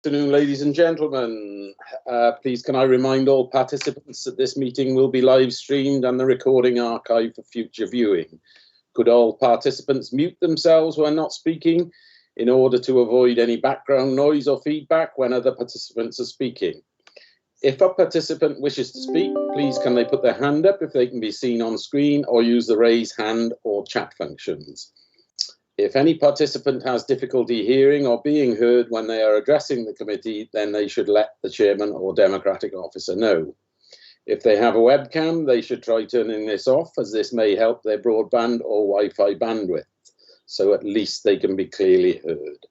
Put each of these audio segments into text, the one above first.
Afternoon, ladies and gentlemen. Please can I remind all participants that this meeting will be live streamed and the recording archived for future viewing. Could all participants mute themselves when not speaking in order to avoid any background noise or feedback when other participants are speaking? If a participant wishes to speak, please can they put their hand up if they can be seen on screen, or use the raise hand or chat functions. If any participant has difficulty hearing or being heard when they are addressing the committee, then they should let the chairman or democratic officer know. If they have a webcam, they should try turning this off, as this may help their broadband or Wi-Fi bandwidth, so at least they can be clearly heard.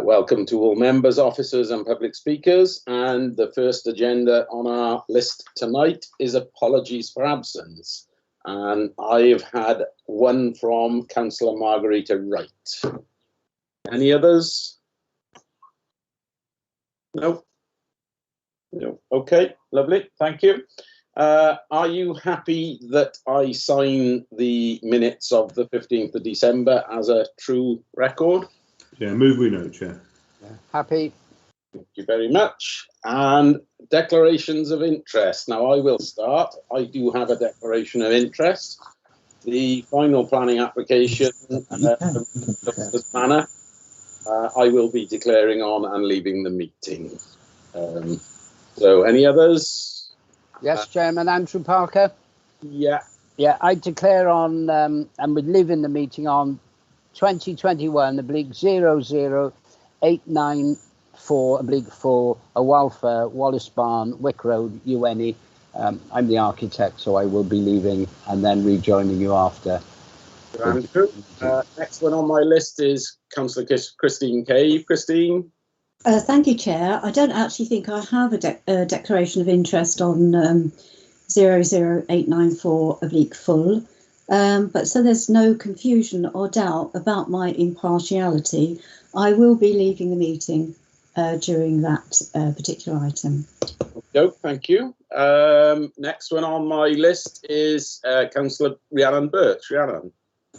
Welcome to all members, officers and public speakers. And the first agenda on our list tonight is apologies for absence. And I've had one from Councillor Margarita Wright. Any others? No? No. Okay, lovely. Thank you. Are you happy that I sign the minutes of the 15th of December as a true record? Yeah, move we know, Chair. Yeah, happy. Thank you very much. And declarations of interest. Now I will start. I do have a declaration of interest. The final planning application this manner, I will be declaring on and leaving the meeting. So any others? Yes, Chairman, Andrew Parker. Yeah. Yeah, I declare on and would live in the meeting on 2021/0089 4/4 Awalfa, Wallace Barn, Wick Road, UNE. I'm the architect, so I will be leaving and then rejoining you after. Next one on my list is Councillor Christine Cave. Christine. Thank you, Chair. I don't actually think I have a declaration of interest on 00894/full. But so there's no confusion or doubt about my impartiality, I will be leaving the meeting during that particular item. Thank you. Next one on my list is Councillor Rhiannon Birch. Rhiannon.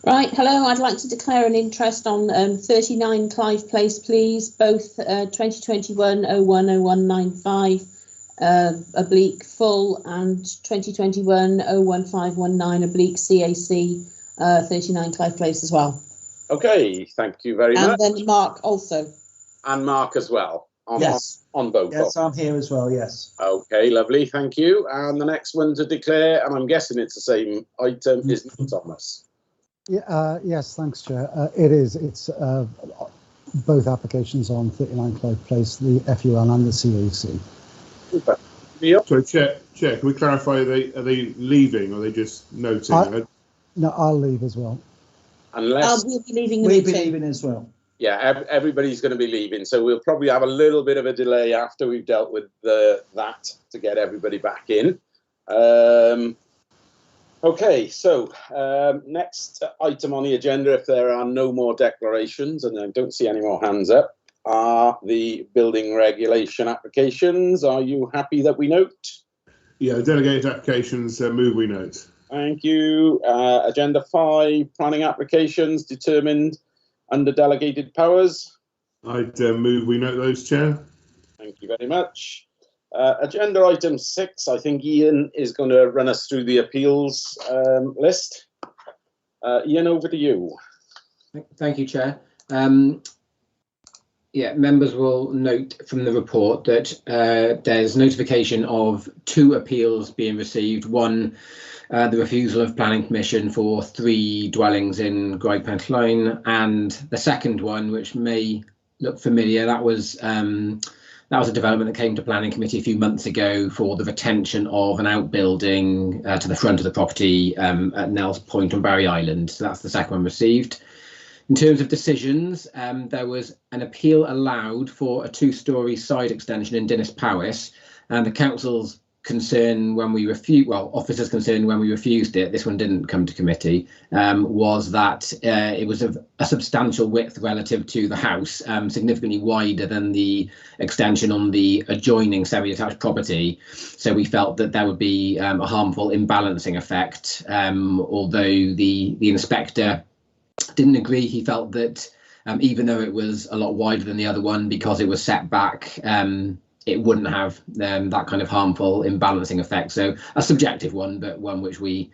Right, hello, I'd like to declare an interest on 39 Clive Place, please, both 2021-010195/full and 2021-011519/CAC 39 Clive Place as well. Okay, thank you very much. And then Mark also. And Mark as well. Yes. On both. Yes, I'm here as well, yes. Okay, lovely, thank you. And the next one to declare, and I'm guessing it's the same item, is Thomas. Yeah, yes, thanks, Chair. It is. It's both applications on 39 Clive Place, the FUL and the CAC. Super. Sorry, Chair, can we clarify, are they leaving or are they just noting? No, I'll leave as well. Unless we'll be leaving the We'll meeting. be leaving as well. Yeah, everybody's going to be leaving, so we'll probably have a little bit of a delay after we've dealt with that to get everybody back in. Okay, so next item on the agenda, if there are no more declarations, and I don't see any more hands up, are the building regulation applications. Are you happy that we note? Yeah, delegated applications, move we note. Thank you. Agenda 5, planning applications determined under delegated powers. I'd move we note those, Chair. Thank you very much. Agenda item 6, I think Ian is going to run us through the appeals list. Ian, over to you. Thank you, Chair. Yeah, members will note from the report that there's notification of 2 appeals being received. One, the refusal of planning permission for 3 dwellings in Graig Pentline, and the second one, which may look familiar, that was a development that came to planning committee a few months ago for the retention of an outbuilding to the front of the property at Nels Point on Barry Island. So that's the second one received. In terms of decisions, there was an appeal allowed for a 2-storey side extension in Dinas Powys, and the council's concern when we refused, well, officers' concern when we refused it, this one didn't come to committee, was that it was of a substantial width relative to the house, significantly wider than the extension on the adjoining semi-detached property. So we felt that there would be a harmful imbalancing effect, although the inspector didn't agree. He felt that even though it was a lot wider than the other one, because it was set back, it wouldn't have that kind of harmful imbalancing effect. So a subjective one, but one which we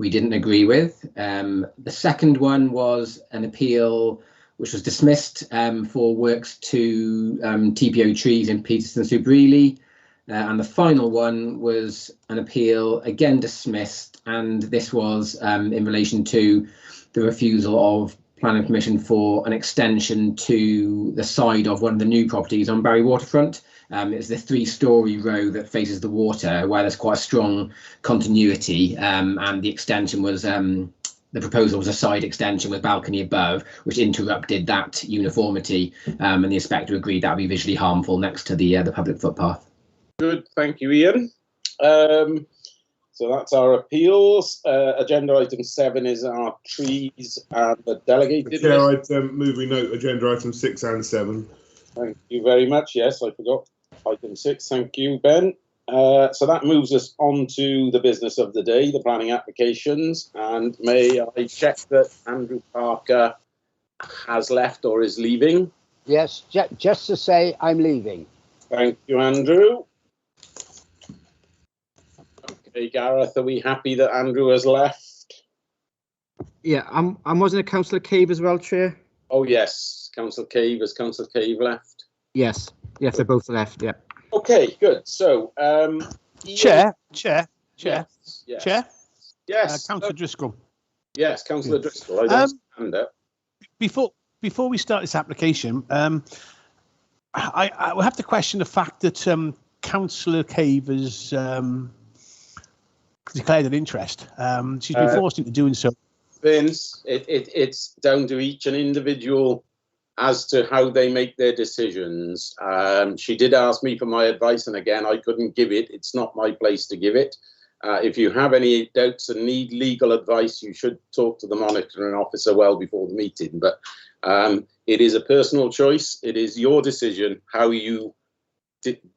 didn't agree with. The second one was an appeal which was dismissed for works to TPO trees in Peterston Super Ely. And the final one was an appeal, again dismissed, and this was in relation to the refusal of planning permission for an extension to the side of one of the new properties on Barry Waterfront. It's the 3-storey row that faces the water, where there's quite a strong continuity, and the extension was the proposal was a side extension with balcony above, which interrupted that uniformity, and the inspector agreed that would be visually harmful next to the public footpath. Good, thank you, Ian. So that's our appeals. Agenda item 7 is our trees and the delegated. Chair, I'd move we note agenda item 6 and 7. Thank you very much. Yes, I forgot item 6. Thank you, Ben. So that moves us on to the business of the day, the planning applications. And may I check that Andrew Parker has left or is leaving? Yes, just to say I'm leaving. Thank you, Andrew. Okay, Gareth, are we happy that Andrew has left? Yeah, I'm wasn't a Councillor Cave as well, Chair? Oh, yes. Councillor Cave, has Councillor Cave left? Yes, they both left, yeah. Okay, good. So, Ian... Chair. Yes. Councillor Driscoll. Yes, Councillor Driscoll. I don't stand up. Before we start this application, I will have to question the fact that Councillor Cave has declared an interest. She's been forced into doing so. Vince, it's down to each an individual as to how they make their decisions. She did ask me for my advice, and again, I couldn't give it. It's not my place to give it. If you have any doubts and need legal advice, you should talk to the monitoring officer well before the meeting. But it is a personal choice. It is your decision how you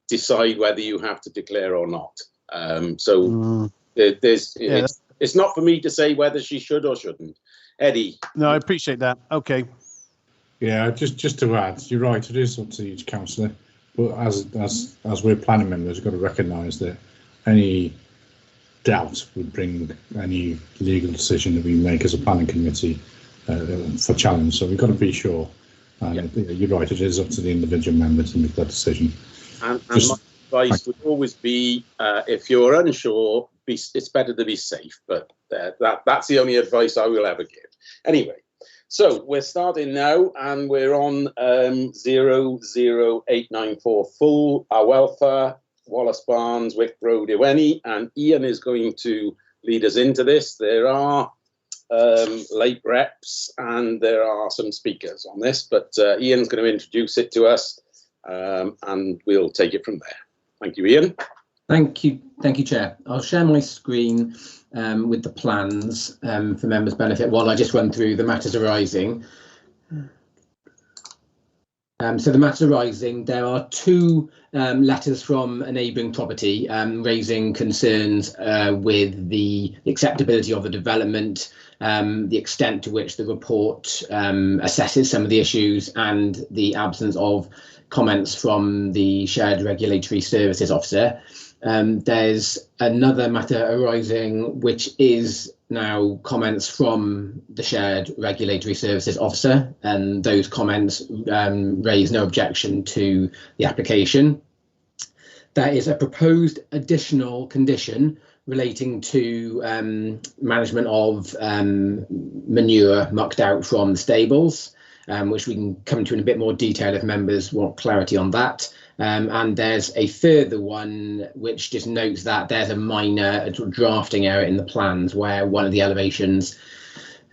decide whether you have to declare or not. It's not for me to say whether she should or shouldn't. Eddie. No, I appreciate that. Okay. Yeah, just to add, you're right. It is up to each councillor, but as we're planning members, we've got to recognise that any doubt would bring any legal decision that we make as a planning committee for challenge. So we've got to be sure. You're right. It is up to the individual member to make that decision. And my advice would always be, if you're unsure, it's better to be safe. But that's the only advice I will ever give. Anyway. So we're starting now, and we're on 00894 Full, our welfare, Wallace Barnes, Wick Road, Iwenny, and Ian is going to lead us into this. There are late reps and there are some speakers on this, but Ian's going to introduce it to us, and we'll take it from there. Thank you, Ian. Thank you, Chair. I'll share my screen with the plans for members' benefit while I just run through the matters arising. So the matters arising, there are 2 letters from a neighbouring property raising concerns with the acceptability of the development, the extent to which the report assesses some of the issues, and the absence of comments from the Shared Regulatory Services Officer. There's another matter arising, which is now comments from the Shared Regulatory Services Officer, and those comments raise no objection to the application. There is a proposed additional condition relating to management of manure mucked out from the stables, which we can come to in a bit more detail if members want clarity on that. And there's a further one which just notes that there's a minor drafting error in the plans where one of the elevations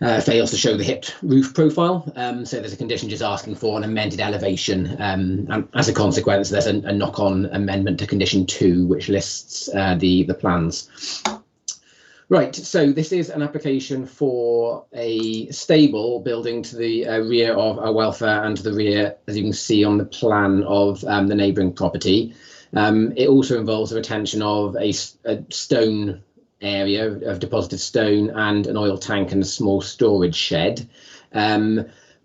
fails to show the hipped roof profile. So there's a condition just asking for an amended elevation. And as a consequence, there's a knock-on amendment to condition 2, which lists the plans. Right, so this is an application for a stable building to the rear of our welfare and to the rear, as you can see on the plan, of the neighbouring property. It also involves the retention of a stone area of deposited stone and an oil tank and a small storage shed.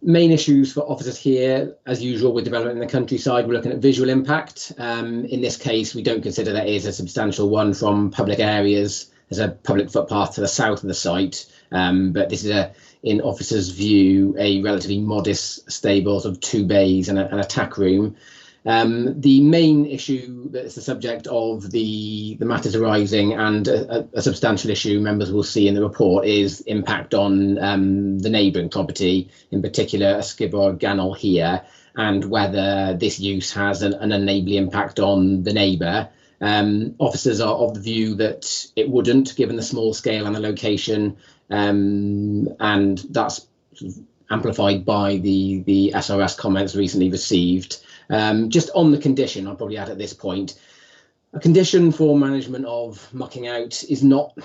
Main issues for officers here, as usual with development in the countryside, we're looking at visual impact. In this case, we don't consider that is a substantial one from public areas. There's a public footpath to the south of the site, but this is, in officers' view, a relatively modest stables of 2 bays and a tack room. The main issue that's the subject of the matters arising, and a substantial issue members will see in the report, is impact on the neighbouring property, in particular a skib or a gannel here, and whether this use has an unenabling impact on the neighbour. Officers are of the view that it wouldn't, given the small scale and the location, and that's amplified by the SRS comments recently received. Just on the condition, I'll probably add at this point, a condition for management of mucking out is not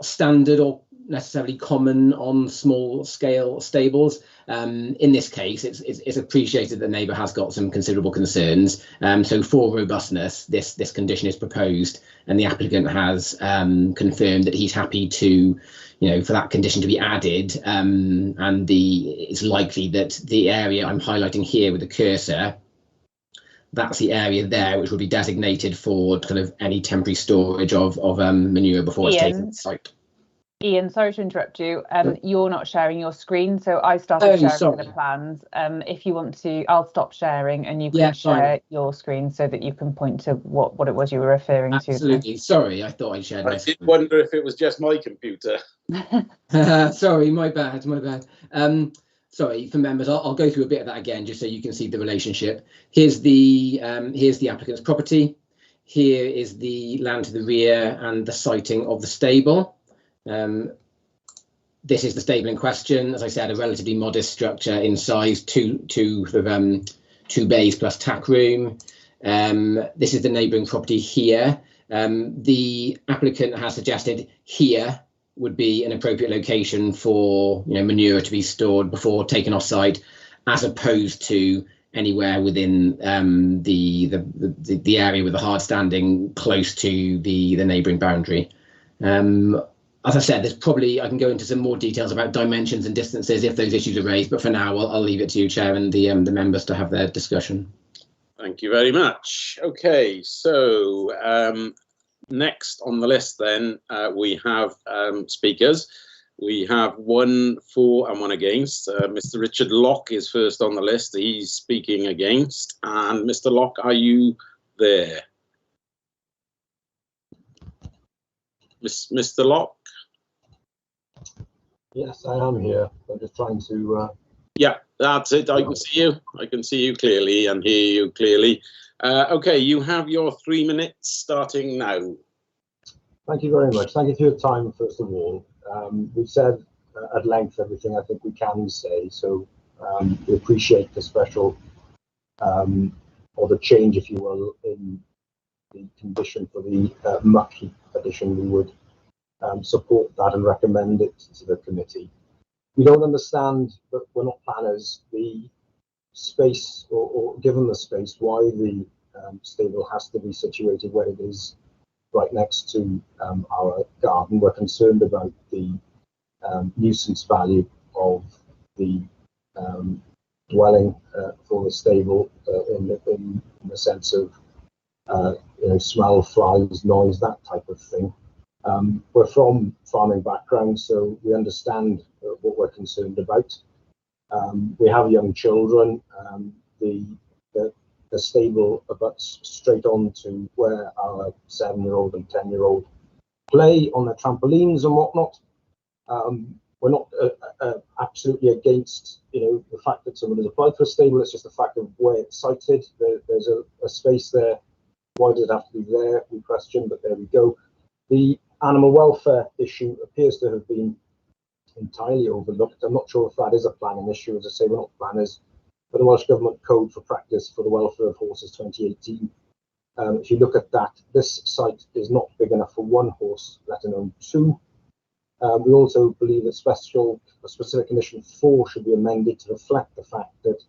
standard or necessarily common on small scale stables. In this case, it's appreciated that the neighbour has got some considerable concerns. So for robustness, this condition is proposed, and the applicant has confirmed that he's happy to, for that condition to be added. And it's likely that the area I'm highlighting here with the cursor, that's the area there which will be designated for kind of any temporary storage of manure before it's taken to the site. Ian, sorry to interrupt you. You're not sharing your screen, so I started sharing the plans. If you want to, I'll stop sharing and you can share your screen so that you can point to what it was you were referring to. Absolutely. Sorry, I thought I shared my screen. I did wonder if it was just my computer. Sorry, my bad. Sorry, for members, I'll go through a bit of that again, just so you can see the relationship. Here's the applicant's property. Here is the land to the rear and the siting of the stable. This is the stable in question. As I said, a relatively modest structure in size, two bays plus tack room. This is the neighbouring property here. The applicant has suggested here would be an appropriate location for manure to be stored before taken off site, as opposed to anywhere within the area with a hard standing close to the neighbouring boundary. As I said, there's probably, I can go into some more details about dimensions and distances if those issues are raised, but for now I'll leave it to you, Chair, and the members to have their discussion. Thank you very much. Okay, so next on the list then we have speakers. We have 1 for and 1 against. Mr. Richard Locke is first on the list. He's speaking against. And Mr. Locke, are you there? Mr. Locke? Yes, I am here. I'm just trying to... Yeah, that's it. I can see you. I can see you clearly and hear you clearly. Okay, you have your 3 minutes starting now. Thank you very much. Thank you for your time, first of all. We've said at length everything I think we can say, so we appreciate the special, or the change, if you will, in the condition for the muck heap addition. We would support that and recommend it to the committee. We don't understand, but we're not planners, the space, or given the space, why the stable has to be situated where it is, right next to our garden. We're concerned about the nuisance value of the dwelling for the stable in the sense of smell, flies, noise, that type of thing. We're from farming background, so we understand what we're concerned about. We have young children. The stable abuts straight on to where our 7-year-old and 10-year-old play on their trampolines and whatnot. We're not absolutely against the fact that someone has applied for a stable. It's just the fact of where it's sited. There's a space there. Why does it have to be there? We question, but there we go. The animal welfare issue appears to have been entirely overlooked. I'm not sure if that is a planning issue. As I say, we're not planners. But the Welsh Government Code for Practice for the Welfare of Horses 2018, if you look at that, this site is not big enough for 1 horse, let alone 2. We also believe that specific condition 4 should be amended to reflect the fact that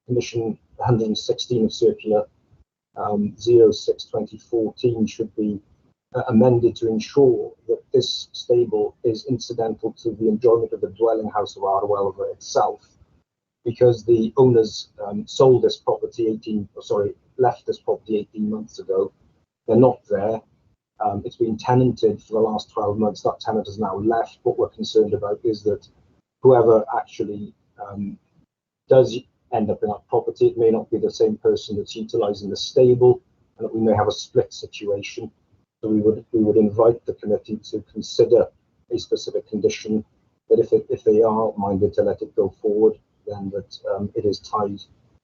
condition 116 of circular 06/2014 should be amended to ensure that this stable is incidental to the enjoyment of the dwelling house of our welfare itself. because the owners sold this property left this property 18 months ago. They're not there. It's been tenanted for the last 12 months. That tenant has now left. What we're concerned about is that whoever actually does end up in that property, it may not be the same person that's utilising the stable, and that we may have a split situation. So we would invite the committee to consider a specific condition that if they are minded to let it go forward, then that it is tied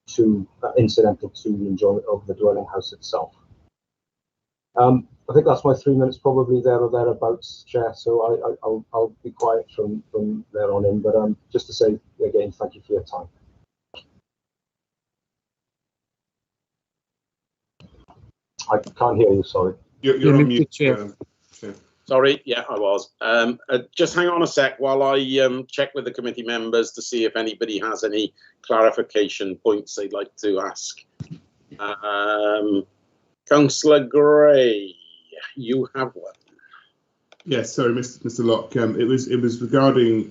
to incidental to the enjoyment of the dwelling house itself. I think that's my 3 minutes, probably there or thereabouts, Chair. So I'll be quiet from there on in. But just to say again, thank you for your time. I can't hear you. Sorry. You're on mute, Chair. Sorry, yeah, I was. Just hang on a sec while I check with the committee members to see if anybody has any clarification points they'd like to ask. Councillor Gray, you have one. Yes, sorry, Mr. Locke. It was regarding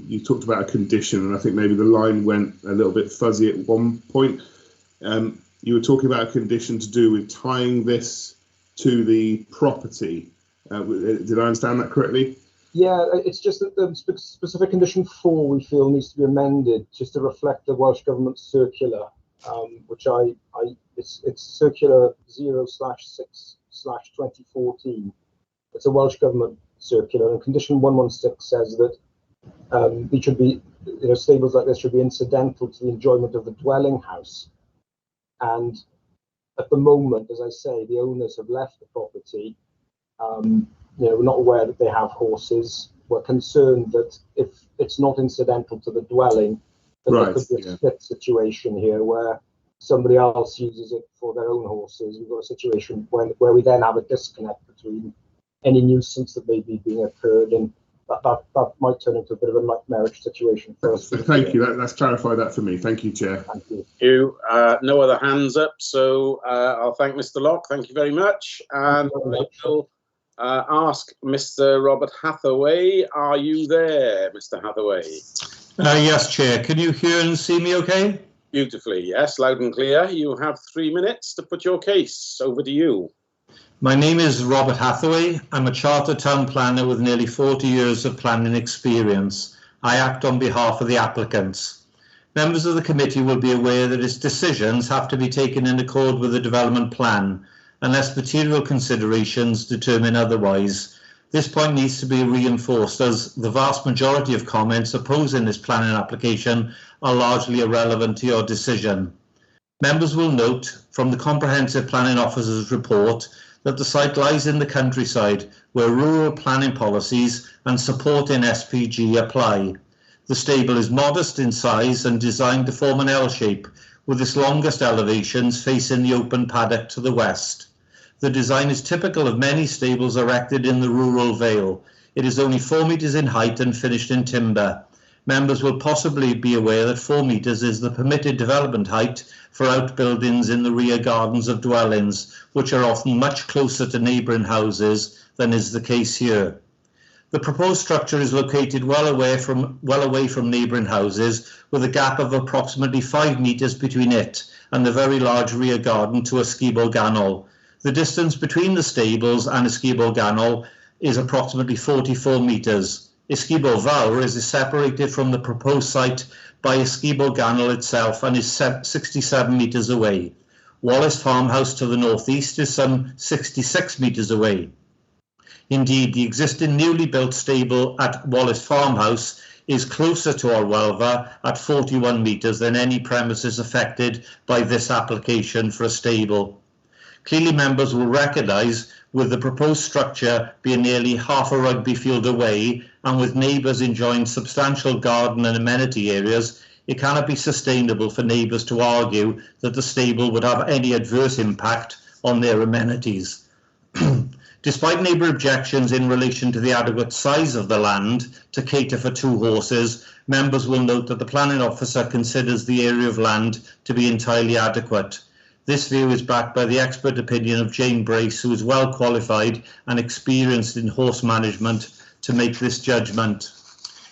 you talked about a condition, and I think maybe the line went a little bit fuzzy at one point. You were talking about a condition to do with tying this to the property. Did I understand that correctly? Yeah, it's just that the specific condition 4 we feel needs to be amended just to reflect the Welsh Government circular, which it's circular 0/6/2014. It's a Welsh Government circular, and condition 116 says that it should be, stables like this should be incidental to the enjoyment of the dwelling house. And at the moment, as I say, the owners have left the property. We're not aware that they have horses. We're concerned that if it's not incidental to the dwelling, then there could be a split situation here where somebody else uses it for their own horses. We've got a situation where we then have a disconnect between any nuisance that may be being occurred, and that might turn into a bit of a nightmarish situation for us. Thank you. Let's clarify that for me. Thank you, Chair. Thank you. No other hands up, so I'll thank Mr. Locke. Thank you very much. And I will ask Mr. Robert Hathaway. Are you there, Mr. Hathaway? Yes, Chair. Can you hear and see me okay? Beautifully, yes, loud and clear. You have 3 minutes to put your case. Over to you. My name is Robert Hathaway. I'm a chartered town planner with nearly 40 years of planning experience. I act on behalf of the applicants. Members of the committee will be aware that its decisions have to be taken in accord with the development plan, unless material considerations determine otherwise. This point needs to be reinforced, as the vast majority of comments opposing this planning application are largely irrelevant to your decision. Members will note from the Comprehensive Planning Officer's report that the site lies in the countryside where rural planning policies and support in SPG apply. The stable is modest in size and designed to form an L shape, with its longest elevations facing the open paddock to the west. The design is typical of many stables erected in the rural vale. It is only 4 metres in height and finished in timber. Members will possibly be aware that 4 metres is the permitted development height for outbuildings in the rear gardens of dwellings, which are often much closer to neighbouring houses than is the case here. The proposed structure is located well away from neighbouring houses, with a gap of approximately 5 metres between it and the very large rear garden to Ysgubol Ganol. The distance between the stables and Ysgubol Ganol is approximately 44 metres. Ysgubol Fawr is separated from the proposed site by Ysgubol Ganol itself and is 67 metres away. Wallace Farmhouse to the northeast is some 66 metres away. Indeed, the existing newly built stable at Wallace Farmhouse is closer to Orwelva at 41 metres than any premises affected by this application for a stable. Clearly, members will recognise, with the proposed structure being nearly half a rugby field away and with neighbours enjoying substantial garden and amenity areas, it cannot be sustainable for neighbours to argue that the stable would have any adverse impact on their amenities. Despite neighbour objections in relation to the adequate size of the land to cater for 2 horses, members will note that the planning officer considers the area of land to be entirely adequate. This view is backed by the expert opinion of Jane Brace, who is well qualified and experienced in horse management, to make this judgment.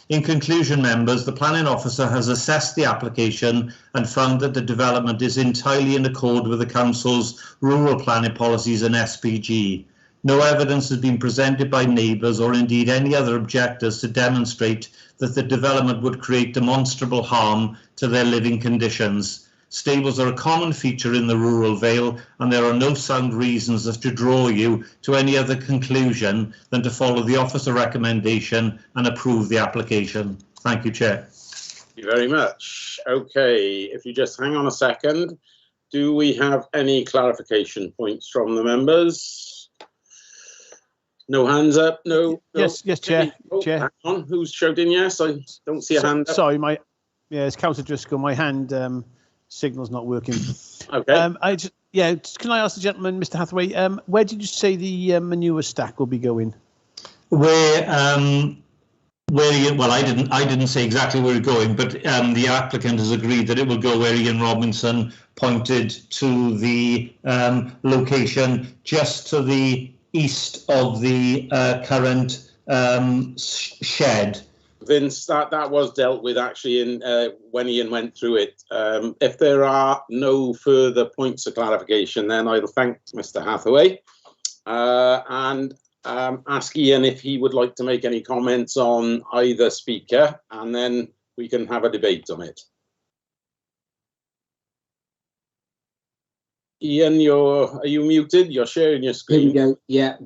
In conclusion, members, the planning officer has assessed the application and found that the development is entirely in accord with the council's rural planning policies and SPG. No evidence has been presented by neighbours or indeed any other objectors to demonstrate that the development would create demonstrable harm to their living conditions. Stables are a common feature in the rural vale, and there are no sound reasons as to draw you to any other conclusion than to follow the officer recommendation and approve the application. Thank you, Chair. Thank you very much. Okay, if you just hang on a second, do we have any clarification points from the members? No hands up? No. Yes, Chair. Chair. Hang on, who's shouting yes? I don't see a hand up. Sorry, it's Councillor Driscoll. My hand signal's not working. Okay. Can I ask the gentleman, Mr. Hathaway, where did you say the manure stack will be going? Well, I didn't say exactly where it's going, but the applicant has agreed that it will go where Ian Robinson pointed to the location just to the east of the current shed. Vince, that was dealt with actually in when Ian went through it. If there are no further points of clarification, then I'll thank Mr. Hathaway and ask Ian if he would like to make any comments on either speaker, and then we can have a debate on it. Ian, are you muted? You're sharing your screen. Here we go. Yeah,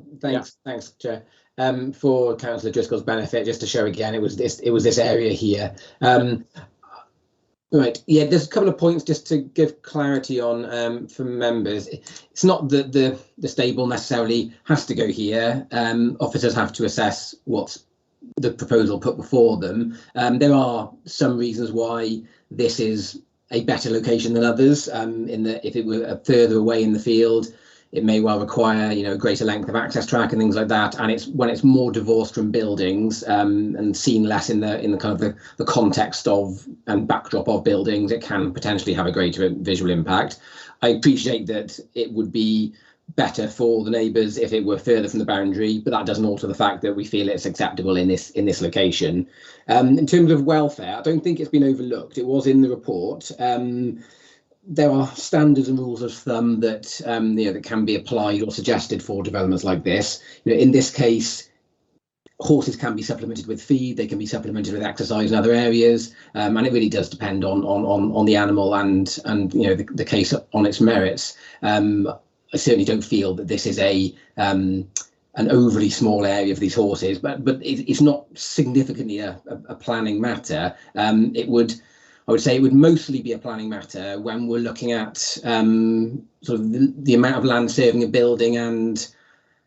thanks, Chair. For Councillor Driscoll's benefit, just to show again, it was this area here. Right, yeah, there's a couple of points just to give clarity on for members. It's not that the stable necessarily has to go here. Officers have to assess what's the proposal put before them. There are some reasons why this is a better location than others. In that if it were further away in the field, it may well require, a greater length of access track and things like that. And it's when it's more divorced from buildings and seen less in the kind of the context of and backdrop of buildings, it can potentially have a greater visual impact. I appreciate that it would be better for the neighbours if it were further from the boundary, but that doesn't alter the fact that we feel it's acceptable in this location. In terms of welfare, I don't think it's been overlooked. It was in the report. There are standards and rules of thumb that that can be applied or suggested for developments like this. In this case, horses can be supplemented with feed. They can be supplemented with exercise in other areas, and it really does depend on the animal and the case on its merits. I certainly don't feel that this is an overly small area for these horses, but it's not significantly a planning matter. I would say it would mostly be a planning matter when we're looking at sort of the amount of land serving a building and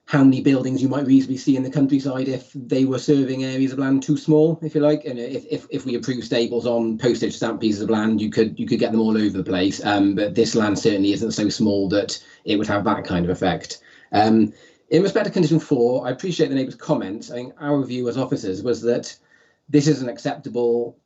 how many buildings you might reasonably see in the countryside if they were serving areas of land too small, if you like. And if we approve stables on postage stamp pieces of land, you could get them all over the place. But this land certainly isn't so small that it would have that kind of effect. In respect to condition 4, I appreciate the neighbour's comments. I think our view as officers was that this is an acceptable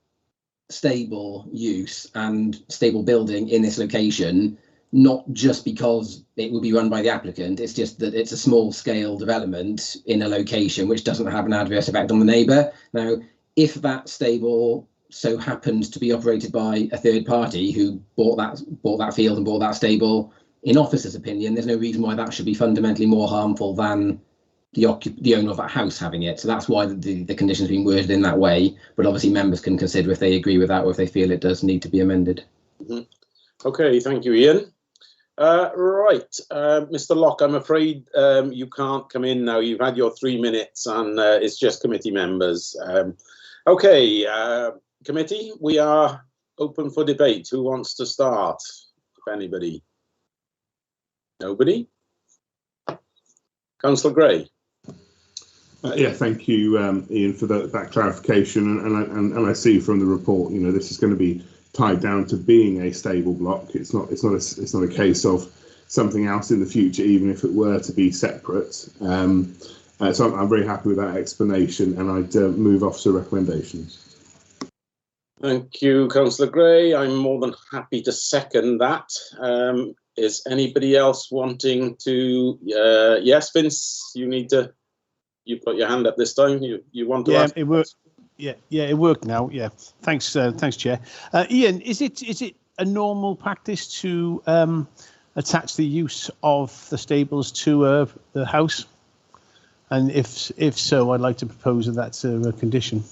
stable use and stable building in this location, not just because it will be run by the applicant. It's just that it's a small scale development in a location which doesn't have an adverse effect on the neighbour. Now, if that stable so happens to be operated by a third party who bought that field and bought that stable, in officer's opinion, there's no reason why that should be fundamentally more harmful than the owner of that house having it. So that's why the condition's been worded in that way. But obviously members can consider if they agree with that or if they feel it does need to be amended. Mm-hmm. Okay, thank you, Ian. Right, Mr. Locke, I'm afraid you can't come in now. You've had your 3 minutes and it's just committee members. Okay, committee, we are open for debate. Who wants to start, if anybody? Nobody? Councillor Gray. Yeah, thank you, Ian, for that clarification. And I see from the report, this is going to be tied down to being a stable block. It's not a case of something else in the future, even if it were to be separate. So I'm very happy with that explanation, and I'd move officer recommendations. Thank you, Councillor Gray. I'm more than happy to second that. Is anybody else wanting to? Yes, Vince, you put your hand up this time. You want to? Yeah, ask? Yeah, it worked now. Yeah, thanks, Chair. Ian, is it a normal practice to attach the use of the stables to the house? And if so, I'd like to propose that that's a condition.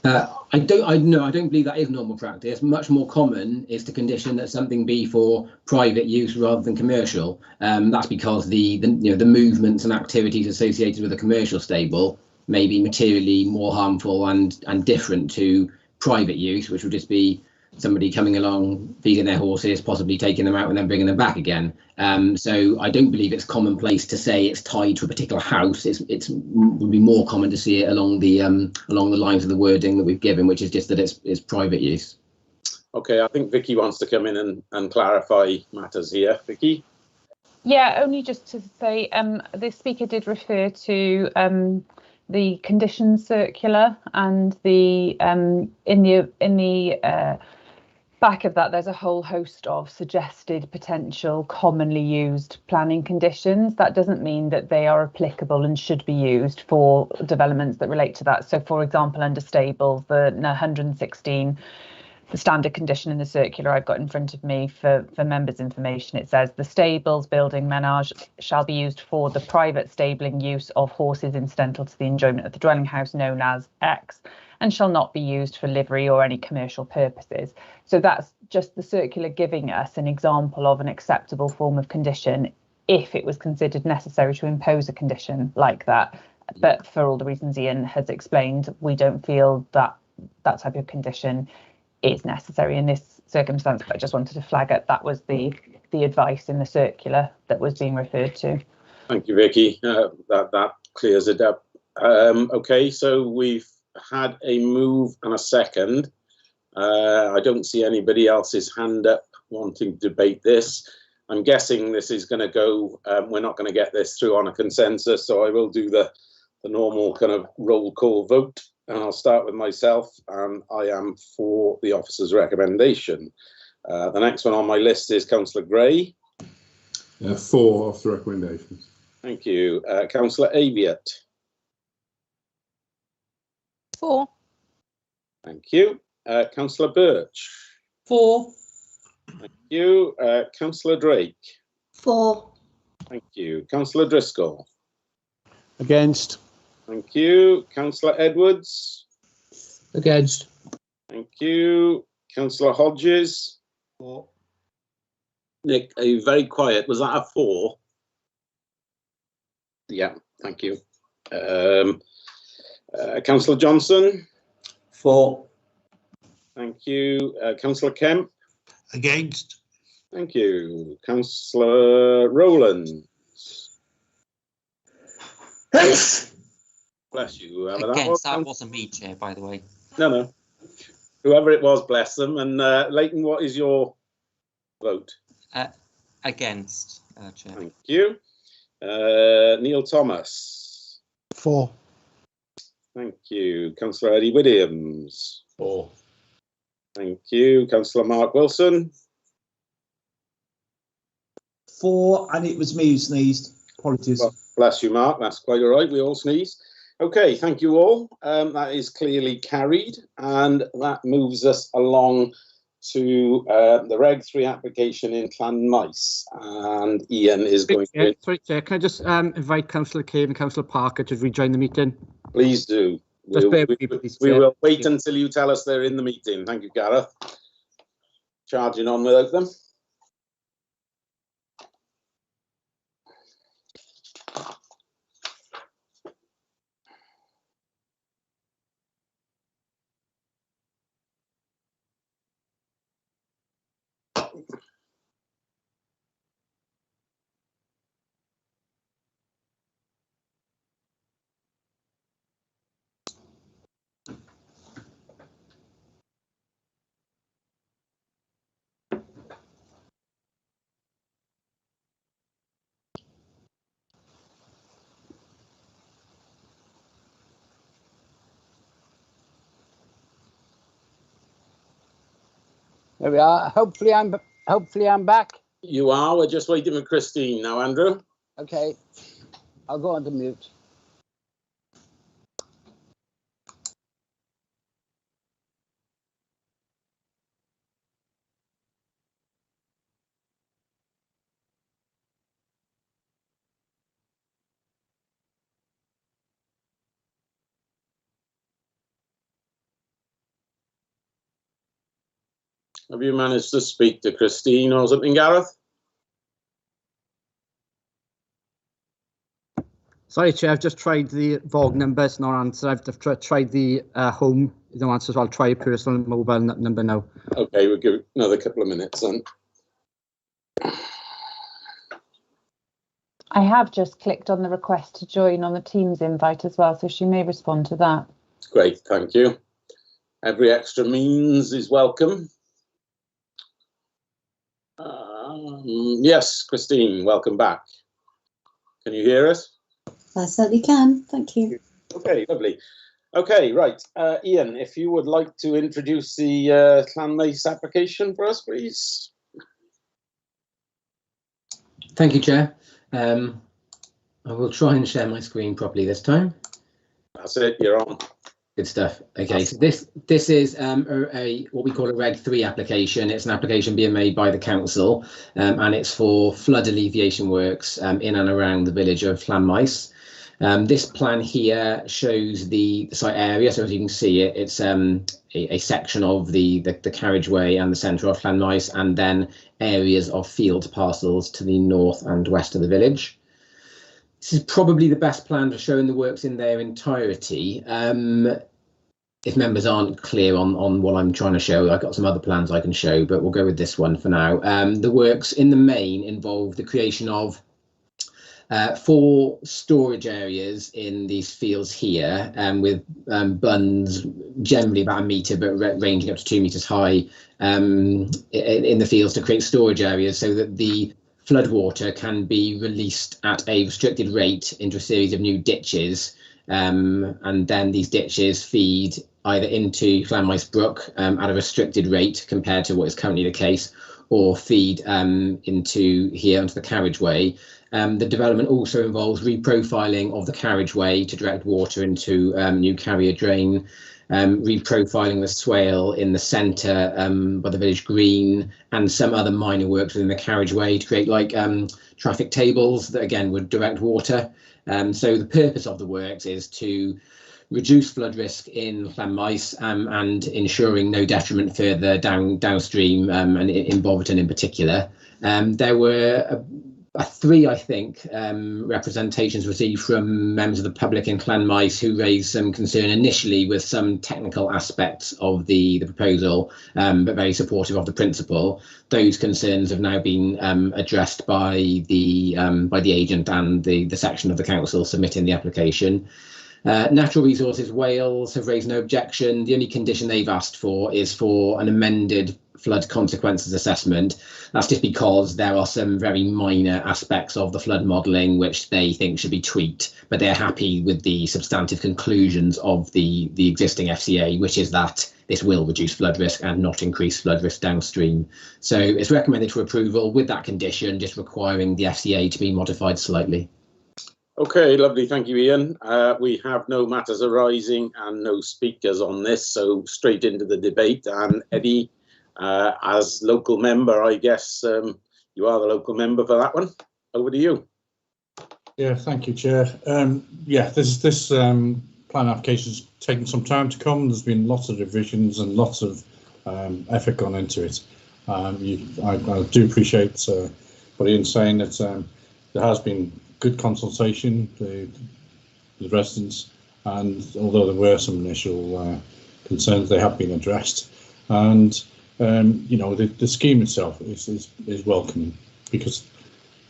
I don't believe that is normal practice. Much more common is to condition that something be for private use rather than commercial. That's because the movements and activities associated with a commercial stable may be materially more harmful and different to private use, which would just be somebody coming along, feeding their horses, possibly taking them out and then bringing them back again. So I don't believe it's commonplace to say it's tied to a particular house. It would be more common to see it along the lines of the wording that we've given, which is just that it's private use. Okay, I think Vicky wants to come in and clarify matters here. Vicky? Yeah, only just to say the speaker did refer to the conditions circular, and the in the back of that there's a whole host of suggested potential commonly used planning conditions. That doesn't mean that they are applicable and should be used for developments that relate to that. So for example, under stables, the 116, the standard condition in the circular I've got in front of me for members' information, it says the stables, building, menage shall be used for the private stabling use of horses incidental to the enjoyment of the dwelling house known as X, and shall not be used for livery or any commercial purposes. So that's just the circular giving us an example of an acceptable form of condition if it was considered necessary to impose a condition like that. But for all the reasons Ian has explained, we don't feel that that type of condition is necessary in this circumstance. But I just wanted to flag it. That was the advice in the circular that was being referred to. Thank you, Vicky. That clears it up. Okay, so we've had a move and a second. I don't see anybody else's hand up wanting to debate this. I'm guessing this is going to go, we're not going to get this through on a consensus, so I will do the normal kind of roll call vote, and I'll start with myself, and I am for the officer's recommendation. The next one on my list is Councillor Gray. For of the recommendations. Thank you. Councillor Aviat. For. Thank you. Councillor Birch. For. Thank you. Councillor Drake. For. Thank you. Councillor Driscoll. Against. Thank you. Councillor Edwards. Against. Thank you. Councillor Hodges. For. Nick, are you very quiet? Was that a 4? Yeah, thank you. Councillor Johnson. For. Thank you. Councillor Kemp. Against. Thank you. Councillor Rowland. Bless you, whoever that was. That wasn't me, Chair, by the way. No. Whoever it was, bless them. And Leighton, what is your vote? Against, Chair. Thank you. Neil Thomas. For. Thank you. Councillor Eddie Williams. For. Thank you. Councillor Mark Wilson. For, and it was me who sneezed. Apologies. Well, bless you, Mark. That's quite all right. We all sneeze. Okay, thank you all. That is clearly carried, and that moves us along to the Reg 3 application in Llanmaes, and Ian is going to... Sorry, Chair, can I just invite Councillor Cave and Councillor Parker to rejoin the meeting? Please do. We will wait until you tell us they're in the meeting. Thank you, Gareth. Charging on without them. There we are. Hopefully I'm back. You are. We're just waiting for Christine now, Andrew. Okay. I'll go on to mute. Have you managed to speak to Christine or something, Gareth? Sorry, Chair, I've just tried the VOG number, it's not answer. I've tried the home, no answer, so I'll try a personal mobile number now. Okay, we'll give it another couple of minutes then. I have just clicked on the request to join on the Teams invite as well, so she may respond to that. Great, thank you. Every extra means is welcome. Yes, Christine, welcome back. Can you hear us? I certainly can, thank you. Okay, lovely. Okay, right. Ian, if you would like to introduce the Llanmaes application for us, please. Thank you, Chair. I will try and share my screen properly this time. That's it, you're on. Good stuff. Okay, so this is what we call a Reg 3 application. It's an application being made by the council, and it's for flood alleviation works in and around the village of Llanmaes. This plan here shows the site area. So as you can see, it's a section of the carriageway and the centre of Llanmaes, and then areas of field parcels to the north and west of the village. This is probably the best plan for showing the works in their entirety. If members aren't clear on what I'm trying to show, I've got some other plans I can show, but we'll go with this one for now. The works in the main involve the creation of 4 storage areas in these fields here, with bunds generally about 1 metre, but ranging up to 2 metres high in the fields to create storage areas so that the floodwater can be released at a restricted rate into a series of new ditches, and then these ditches feed either into Llanmaes Brook at a restricted rate compared to what is currently the case, or feed into the carriageway. The development also involves reprofiling of the carriageway to direct water into new carrier drain, reprofiling the swale in the centre by the village green, and some other minor works within the carriageway to create like traffic tables that again would direct water. So the purpose of the works is to reduce flood risk in Llanmaes and ensuring no detriment further downstream and in Boverton in particular. There were 3, I think, representations received from members of the public in Llanmaes who raised some concern initially with some technical aspects of the proposal, but very supportive of the principle. Those concerns have now been addressed by the agent and the section of the council submitting the application. Natural Resources Wales have raised no objection. The only condition they've asked for is for an amended flood consequences assessment. That's just because there are some very minor aspects of the flood modelling which they think should be tweaked, but they're happy with the substantive conclusions of the existing FCA, which is that this will reduce flood risk and not increase flood risk downstream. So it's recommended for approval with that condition, just requiring the FCA to be modified slightly. Okay, lovely. Thank you, Ian. We have no matters arising and no speakers on this, so straight into the debate. And Eddie, as local member, I guess you are the local member for that one. Over to you. Yeah, thank you, Chair. Yeah, this plan application's taken some time to come. There's been lots of revisions and lots of effort gone into it. I do appreciate what Ian's saying, that there has been good consultation with the residents, and although there were some initial concerns, they have been addressed. And you know, the scheme itself is welcome, because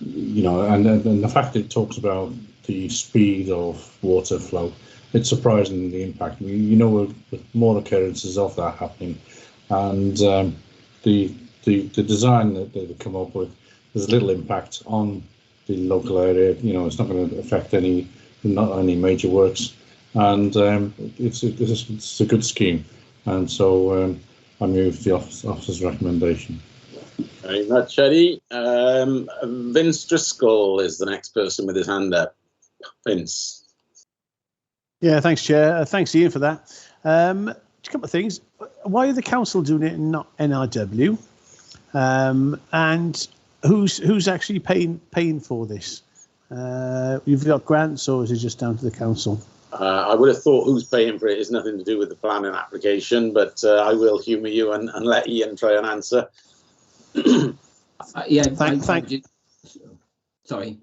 and the fact that it talks about the speed of water flow, it's surprising the impact. With more occurrences of that happening, and the design that they've come up with, there's little impact on the local area. It's not going to affect not any major works, and it's a good scheme, and so I move the officer's recommendation. Very much, Eddie. Vince Driscoll is the next person with his hand up. Vince. Yeah, thanks, Chair. Thanks, Ian, for that. A couple of things. Why are the council doing it and not NRW? And who's actually paying for this? You've got grants, or is it just down to the council? I would have thought who's paying for it is nothing to do with the planning application, but I will humour you and let Ian try and answer. Yeah, thank you. Sorry.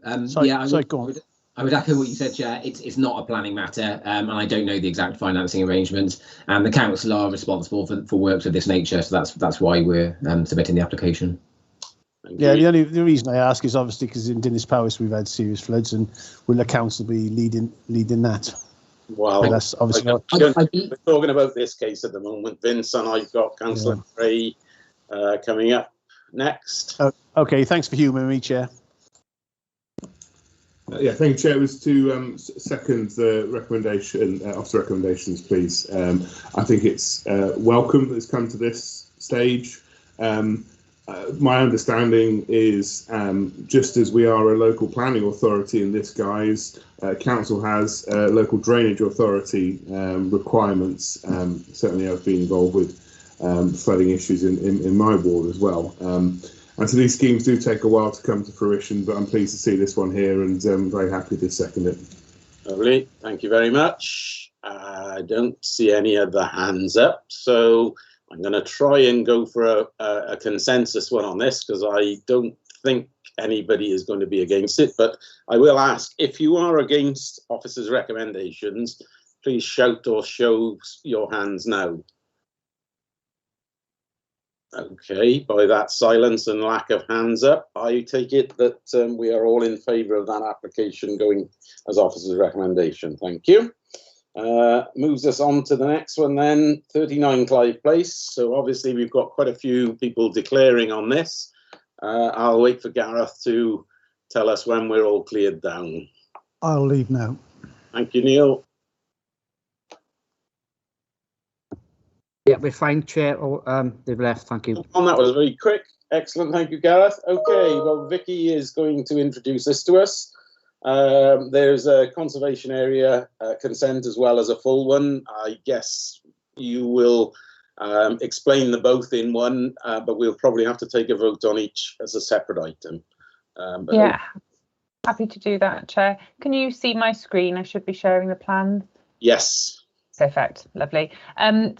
I would echo what you said, Chair. It's not a planning matter, and I don't know the exact financing arrangements. And the council are responsible for works of this nature, so that's why we're submitting the application. Yeah, the reason I ask is obviously because in Dinas Powys we've had serious floods, and will the council be leading that? Well, that's obviously we're talking about this case at the moment, Vince, and I've got Councillor Gray coming up next. Okay, thanks for humouring me, Chair. Yeah, thank you, Chair. It was to second the recommendation, officer recommendations, please. I think it's welcome that it's come to this stage. My understanding is, just as we are a local planning authority in this guise, council has local drainage authority requirements. Certainly I've been involved with flooding issues in my ward as well. And so these schemes do take a while to come to fruition, but I'm pleased to see this one here, and I'm very happy to second it. Lovely, thank you very much. I don't see any other hands up, so I'm going to try and go for a consensus one on this, because I don't think anybody is going to be against it, but I will ask, if you are against officers' recommendations, please shout or show your hands now. Okay, by that silence and lack of hands up, I take it that we are all in favour of that application going as officer's recommendation. Thank you. Moves us on to the next one then, 39 Clive Place. So obviously we've got quite a few people declaring on this. I'll wait for Gareth to tell us when we're all cleared down. I'll leave now. Thank you, Neil. Yeah, we're fine, Chair. They've left. Thank you. And that was very quick. Excellent. Thank you, Gareth. Okay, well, Vicky is going to introduce this to us. There's a conservation area consent as well as a full one. I guess you will explain the both in one, but we'll probably have to take a vote on each as a separate item. Yeah, happy to do that, Chair. Can you see my screen? I should be sharing the plans. Yes. Perfect, lovely.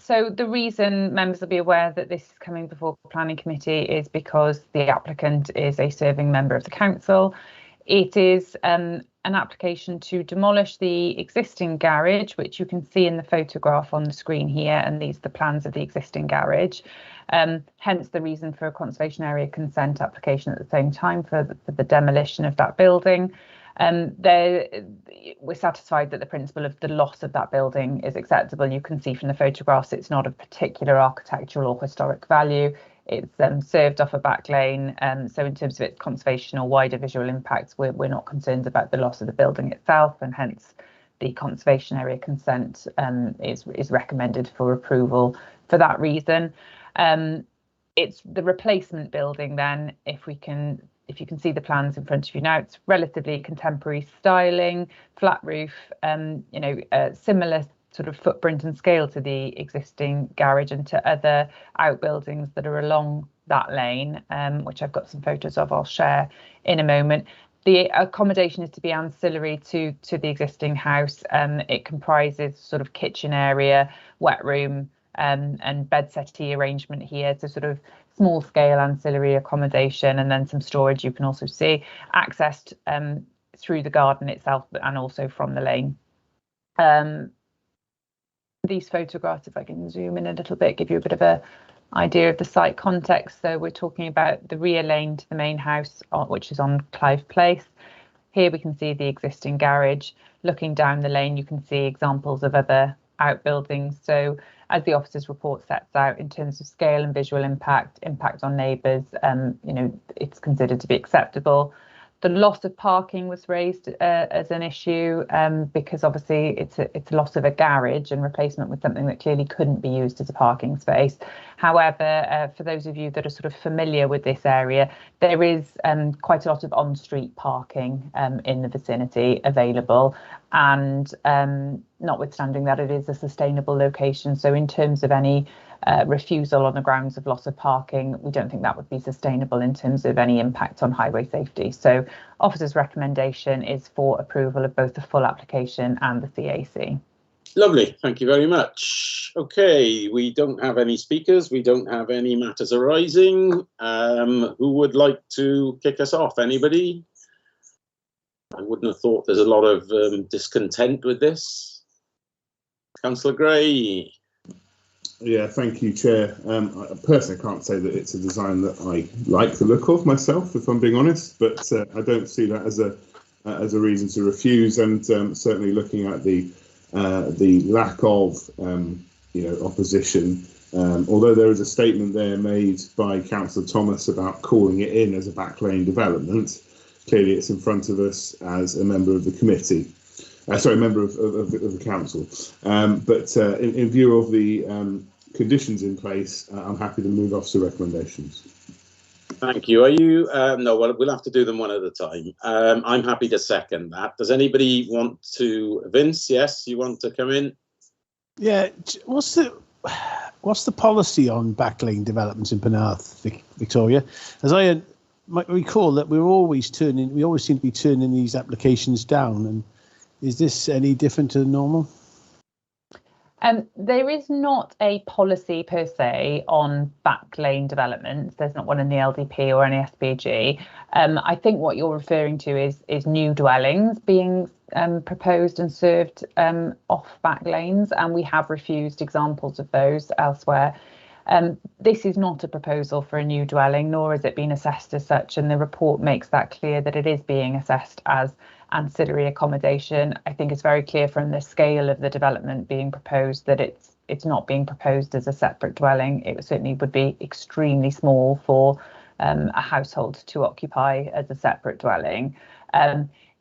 So the reason members will be aware that this is coming before the planning committee is because the applicant is a serving member of the council. It is an application to demolish the existing garage, which you can see in the photograph on the screen here, and these are the plans of the existing garage. Hence the reason for a conservation area consent application at the same time for the demolition of that building. We're satisfied that the principle of the loss of that building is acceptable. You can see from the photographs it's not of particular architectural or historic value. It's served off a back lane, so in terms of its conservation or wider visual impacts, we're not concerned about the loss of the building itself, and hence the conservation area consent is recommended for approval for that reason. It's the replacement building then, if you can see the plans in front of you now, it's relatively contemporary styling, flat roof, similar sort of footprint and scale to the existing garage and to other outbuildings that are along that lane, which I've got some photos of I'll share in a moment. The accommodation is to be ancillary to the existing house. It comprises sort of kitchen area, wet room, and bed settee arrangement here, so sort of small scale ancillary accommodation, and then some storage you can also see accessed through the garden itself and also from the lane. These photographs, if I can zoom in a little bit, give you a bit of a idea of the site context. So we're talking about the rear lane to the main house, which is on Clive Place. Here we can see the existing garage. Looking down the lane, you can see examples of other outbuildings. So as the officer's report sets out, in terms of scale and visual impact on neighbours, it's considered to be acceptable. The loss of parking was raised as an issue because obviously it's a loss of a garage and replacement with something that clearly couldn't be used as a parking space. However, for those of you that are sort of familiar with this area, there is quite a lot of on-street parking in the vicinity available, and notwithstanding that it is a sustainable location. So in terms of any refusal on the grounds of loss of parking, we don't think that would be sustainable in terms of any impact on highway safety. So officer's recommendation is for approval of both the full application and the CAC. Lovely, thank you very much. Okay, we don't have any speakers, we don't have any matters arising. Who would like to kick us off? Anybody? I wouldn't have thought there's a lot of discontent with this. Councillor Gray. Yeah, thank you, Chair. I personally can't say that it's a design that I like the look of myself, if I'm being honest, but I don't see that as a reason to refuse. And certainly looking at the lack of opposition, although there is a statement there made by Councillor Thomas about calling it in as a back lane development. Clearly, it's in front of us as a member of the committee. Member of the council. But in view of the conditions in place, I'm happy to move officer recommendations. Thank you. Are you? No, well, we'll have to do them one at a time. I'm happy to second that. Does anybody want to? Vince, yes, you want to come in? Yeah. What's the policy on back lane developments in Penarth, Victoria? As I might recall that we always seem to be turning these applications down. And is this any different to normal? There is not a policy per se on back lane developments. There's not one in the LDP or any SPG. I think what you're referring to is new dwellings being proposed and served off back lanes, and we have refused examples of those elsewhere. This is not a proposal for a new dwelling, nor has it been assessed as such, and the report makes that clear that it is being assessed as ancillary accommodation. I think it's very clear from the scale of the development being proposed that it's not being proposed as a separate dwelling. It certainly would be extremely small for a household to occupy as a separate dwelling.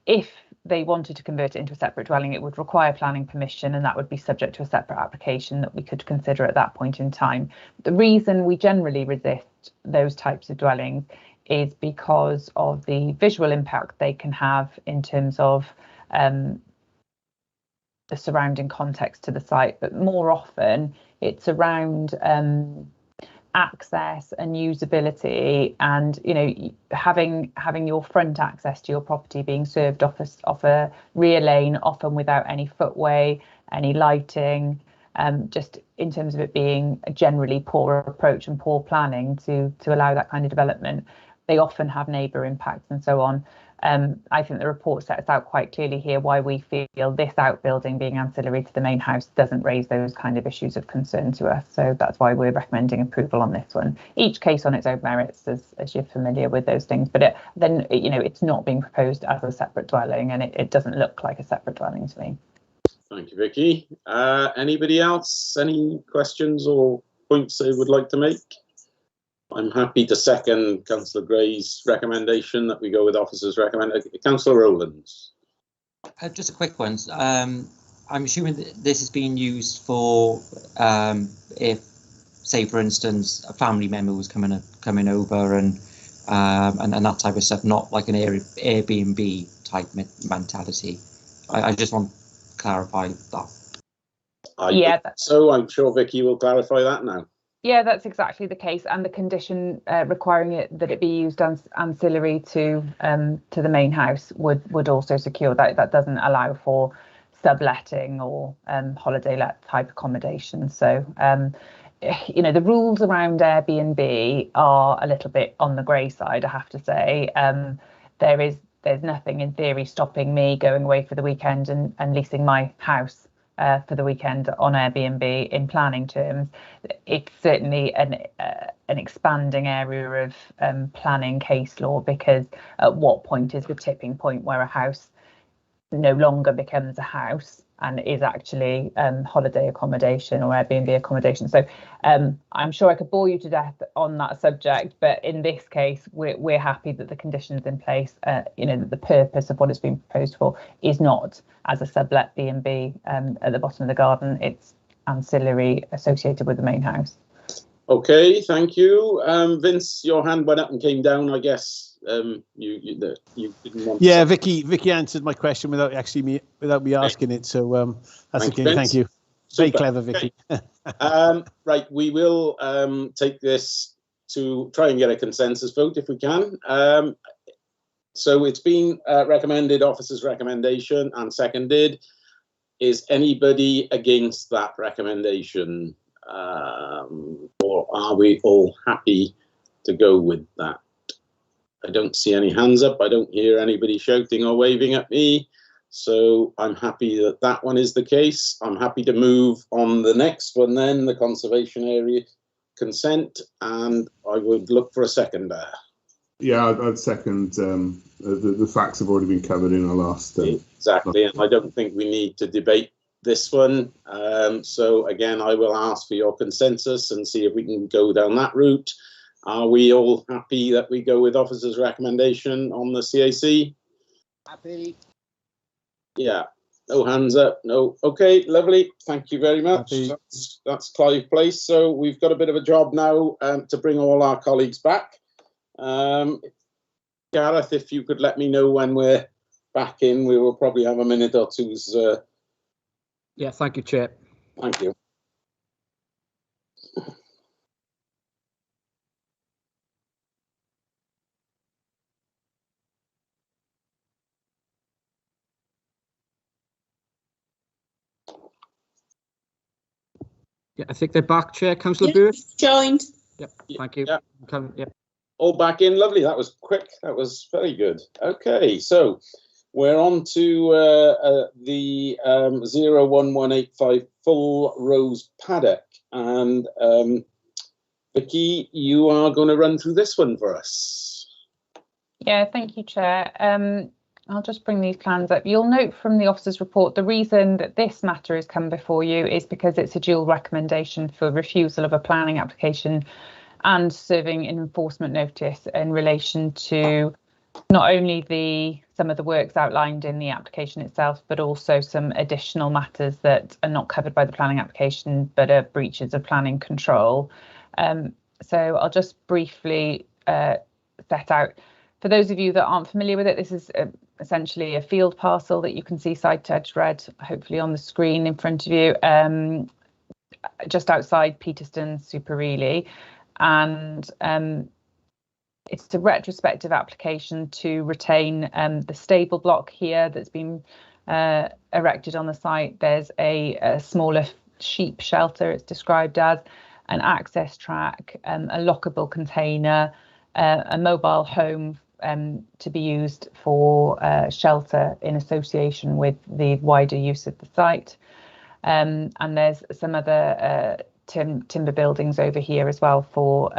If they wanted to convert it into a separate dwelling, it would require planning permission, and that would be subject to a separate application that we could consider at that point in time. The reason we generally resist those types of dwellings is because of the visual impact they can have in terms of the surrounding context to the site, but more often it's around access and usability, and having your front access to your property being served off a rear lane, often without any footway, any lighting, just in terms of it being a generally poor approach and poor planning to allow that kind of development. They often have neighbour impacts and so on. I think the report sets out quite clearly here why we feel this outbuilding being ancillary to the main house doesn't raise those kind of issues of concern to us. So that's why we're recommending approval on this one. Each case on its own merits, as you're familiar with those things, but it's not being proposed as a separate dwelling, and it doesn't look like a separate dwelling to me. Thank you, Vicky. Anybody else? Any questions or points they would like to make? I'm happy to second Councillor Gray's recommendation that we go with officers' recommendation. Councillor Rowlands. Just a quick one. I'm assuming that this is being used for if, say, for instance, a family member was coming over and that type of stuff, not like an Airbnb type mentality. I just want to clarify that. So I'm sure Vicky will clarify that now. Yeah, that's exactly the case, and the condition requiring that it be used ancillary to the main house would also secure that. That doesn't allow for subletting or holiday let type accommodation. So, the rules around Airbnb are a little bit on the grey side, I have to say. There's nothing in theory stopping me going away for the weekend and leasing my house for the weekend on Airbnb in planning terms. It's certainly an expanding area of planning case law, because at what point is the tipping point where a house no longer becomes a house and is actually holiday accommodation or Airbnb accommodation? So I'm sure I could bore you to death on that subject, but in this case we're happy that the conditions in place, that the purpose of what it's been proposed for is not as a sublet B&B at the bottom of the garden. It's ancillary associated with the main house. Okay, thank you. Vince, your hand went up and came down, I guess. you didn't want. Yeah, Vicky answered my question without me asking it. So that's Thank okay. you, Thank you. Very Super. clever, Vicky. Okay. Right, we will take this to try and get a consensus vote if we can. So it's been recommended, officer's recommendation, and seconded. Is anybody against that recommendation? Or are we all happy to go with that? I don't see any hands up. I don't hear anybody shouting or waving at me. So I'm happy that that one is the case. I'm happy to move on the next one then, the conservation area consent, and I would look for a seconder. Yeah, I'd second. The facts have already been covered in our last. Exactly, and I don't think we need to debate this one. So again, I will ask for your consensus and see if we can go down that route. Are we all happy that we go with officer's recommendation on the CAC? Happy. Yeah. No hands up. No. Okay, lovely. Thank you very much. That's Clive Place. So we've got a bit of a job now to bring all our colleagues back. Gareth, if you could let me know when we're back in, we will probably have a minute or two's. Yeah, thank you, Chair. Thank you. Yeah, I think they're back, Chair. Councillor Booth? Joined. Yep, thank you. Yeah. Yep. All back in, lovely. That was quick. That was very good. Okay, so we're on to the 01185 Full Rose Paddock, and Vicky, you are going to run through this one for us. Yeah, thank you, Chair. I'll just bring these plans up. You'll note from the officer's report the reason that this matter has come before you is because it's a dual recommendation for refusal of a planning application and serving an enforcement notice in relation to not only some of the works outlined in the application itself, but also some additional matters that are not covered by the planning application but are breaches of planning control. So I'll just briefly set out. For those of you that aren't familiar with it, this is essentially a field parcel that you can see side to edge red, hopefully on the screen in front of you, just outside Peterston, Super Ely. And it's a retrospective application to retain the stable block here that's been erected on the site. There's a smaller sheep shelter, it's described as, an access track, a lockable container, a mobile home to be used for shelter in association with the wider use of the site. And there's some other timber buildings over here as well for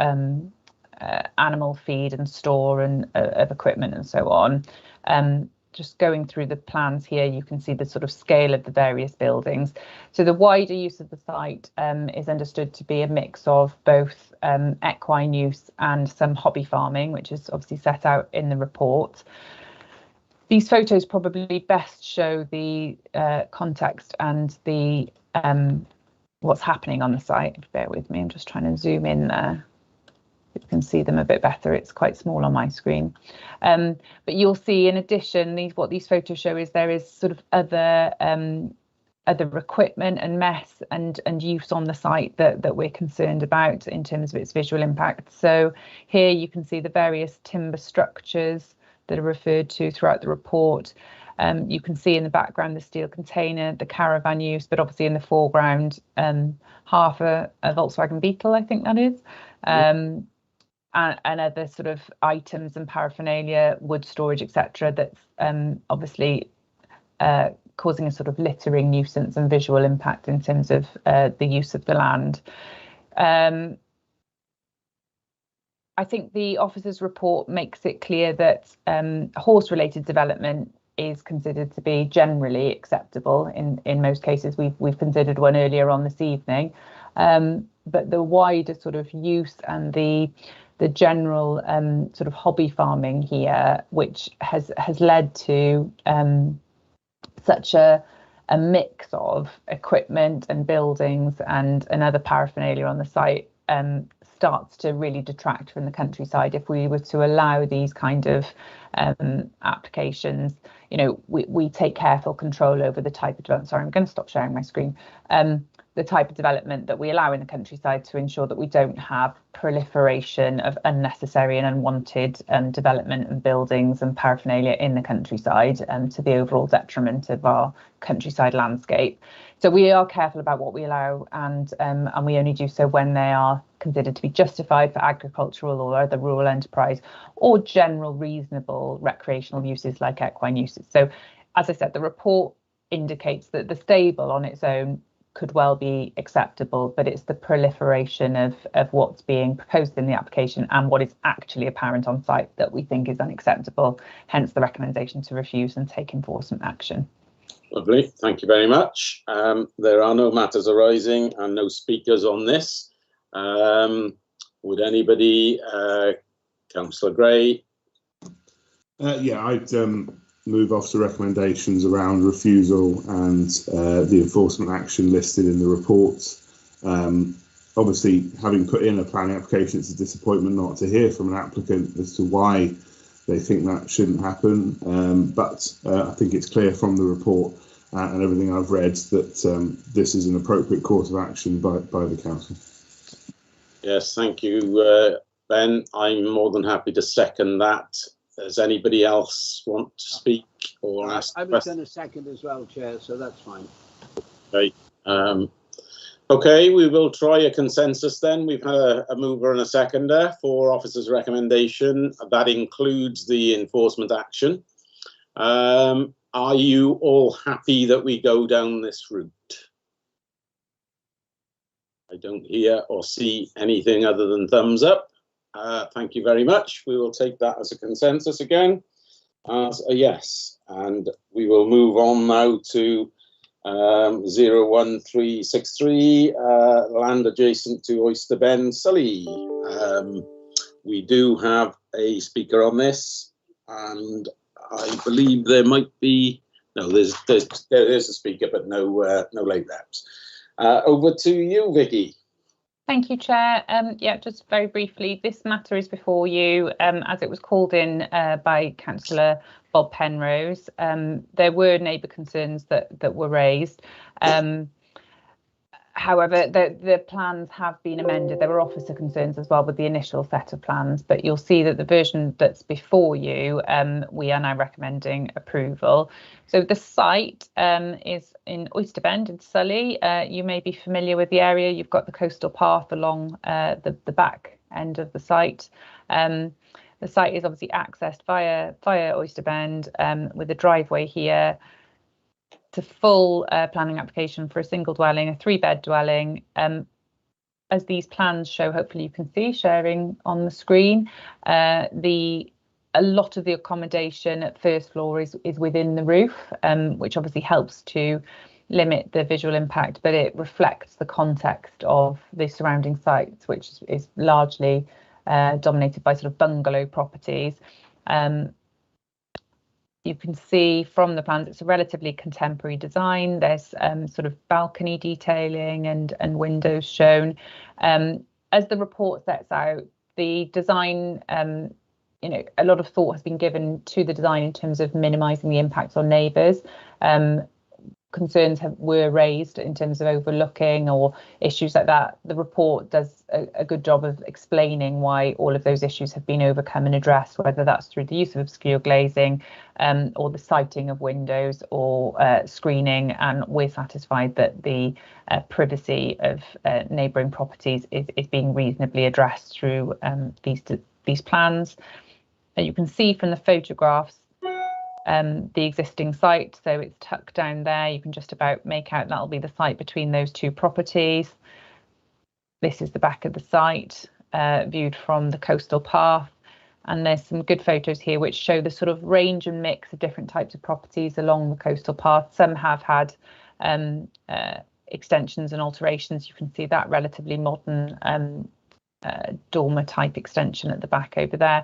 animal feed and store and of equipment and so on. Just going through the plans here, you can see the sort of scale of the various buildings. So the wider use of the site is understood to be a mix of both equine use and some hobby farming, which is obviously set out in the report. These photos probably best show the context and the what's happening on the site. Bear with me, I'm just trying to zoom in there. You can see them a bit better. It's quite small on my screen. But you'll see, in addition, what these photos show is there is sort of other equipment and mess and use on the site that we're concerned about in terms of its visual impact. So here you can see the various timber structures that are referred to throughout the report. You can see in the background the steel container, the caravan use, but obviously in the foreground, half a Volkswagen Beetle, I think that is. And other sort of items and paraphernalia, wood storage, etc. That's obviously causing a sort of littering nuisance and visual impact in terms of the use of the land. I think the officer's report makes it clear that horse-related development is considered to be generally acceptable in most cases. We've considered one earlier on this evening, but the wider sort of use and the general sort of hobby farming here, which has led to such a mix of equipment and buildings and other paraphernalia on the site, starts to really detract from the countryside. If we were to allow these kind of applications, you know, we take careful control over the type of development. Sorry, I'm going to stop sharing my screen. The type of development that we allow in the countryside to ensure that we don't have proliferation of unnecessary and unwanted development and buildings and paraphernalia in the countryside, to the overall detriment of our countryside landscape. So we are careful about what we allow, and we only do so when they are considered to be justified for agricultural or other rural enterprise or general reasonable recreational uses like equine uses. So, as I said, the report indicates that the stable on its own could well be acceptable, but it's the proliferation of what's being proposed in the application and what is actually apparent on site that we think is unacceptable, hence the recommendation to refuse and take enforcement action. Lovely, thank you very much. There are no matters arising and no speakers on this. Would anybody, Councillor Gray? Yeah, I'd move off to recommendations around refusal and the enforcement action listed in the report. Obviously, having put in a planning application, it's a disappointment not to hear from an applicant as to why they think that shouldn't happen. But I think it's clear from the report and everything I've read that this is an appropriate course of action by the council. Yes, thank you, Ben. I'm more than happy to second that. Does anybody else want to speak or ask? I was going to second as well, Chair, so that's fine. Okay. Okay, we will try a consensus then. We've had a mover and a seconder for officer's recommendation. That includes the enforcement action. Are you all happy that we go down this route? I don't hear or see anything other than thumbs up. Thank you very much. We will take that as a consensus again, as a yes. And we will move on now to 01363, land adjacent to Oyster Bend, Sully. We do have a speaker on this, and I believe there might be, no, there is a speaker, but no late laps. Over to you, Vicky. Thank you, Chair. Yeah, just very briefly, this matter is before you as it was called in by Councillor Bob Penrose. There were neighbour concerns that were raised. However, the plans have been amended. There were officer concerns as well with the initial set of plans, but you'll see that the version that's before you, we are now recommending approval. So the site is in Oyster Bend in Sully. You may be familiar with the area. You've got the coastal path along the back end of the site. The site is obviously accessed via Oyster Bend with a driveway here. To full planning application for a single dwelling, a 3-bed dwelling. As these plans show, hopefully you can see sharing on the screen, a lot of the accommodation at first floor is within the roof, which obviously helps to limit the visual impact, but it reflects the context of the surrounding sites, which is largely dominated by sort of bungalow properties. You can see from the plans it's a relatively contemporary design. There's sort of balcony detailing and windows shown. As the report sets out, the design, you know, a lot of thought has been given to the design in terms of minimising the impact on neighbours. Concerns were raised in terms of overlooking or issues like that. The report does a good job of explaining why all of those issues have been overcome and addressed, whether that's through the use of obscure glazing or the siting of windows or screening. And we're satisfied that the privacy of neighbouring properties is being reasonably addressed through these plans. You can see from the photographs the existing site, so it's tucked down there. You can just about make out that'll be the site between those two properties. This is the back of the site viewed from the coastal path, and there's some good photos here which show the sort of range and mix of different types of properties along the coastal path. Some have had extensions and alterations. You can see that relatively modern dormer type extension at the back over there.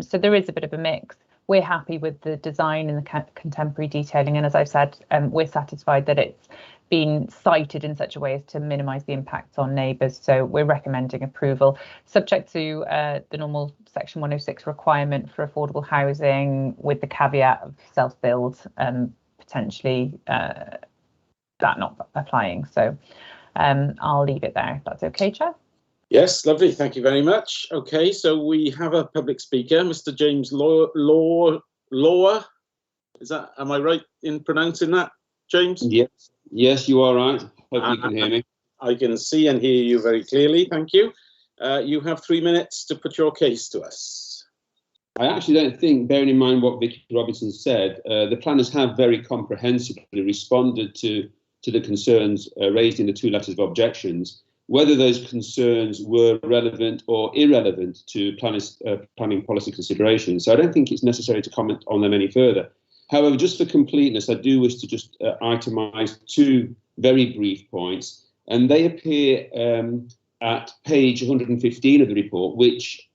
So there is a bit of a mix. We're happy with the design and the contemporary detailing, and as I've said, we're satisfied that it's been cited in such a way as to minimise the impacts on neighbours. So we're recommending approval, subject to the normal Section 106 requirement for affordable housing, with the caveat of self-build, potentially that not applying. So I'll leave it there, if that's okay, Chair. Yes, lovely. Thank you very much. Okay, so we have a public speaker, Mr. James Law. Is that, am I right in pronouncing that, James? Yes, you are right. Hope you can hear me. I can see and hear you very clearly. Thank you. You have 3 minutes to put your case to us. I actually don't think, bearing in mind what Vicky Robinson said, the planners have very comprehensively responded to the concerns raised in the 2 letters of objections. Whether those concerns were relevant or irrelevant to planning policy considerations. So I don't think it's necessary to comment on them any further. However, just for completeness, I do wish to just itemise 2 very brief points, and they appear at page 115 of the report, which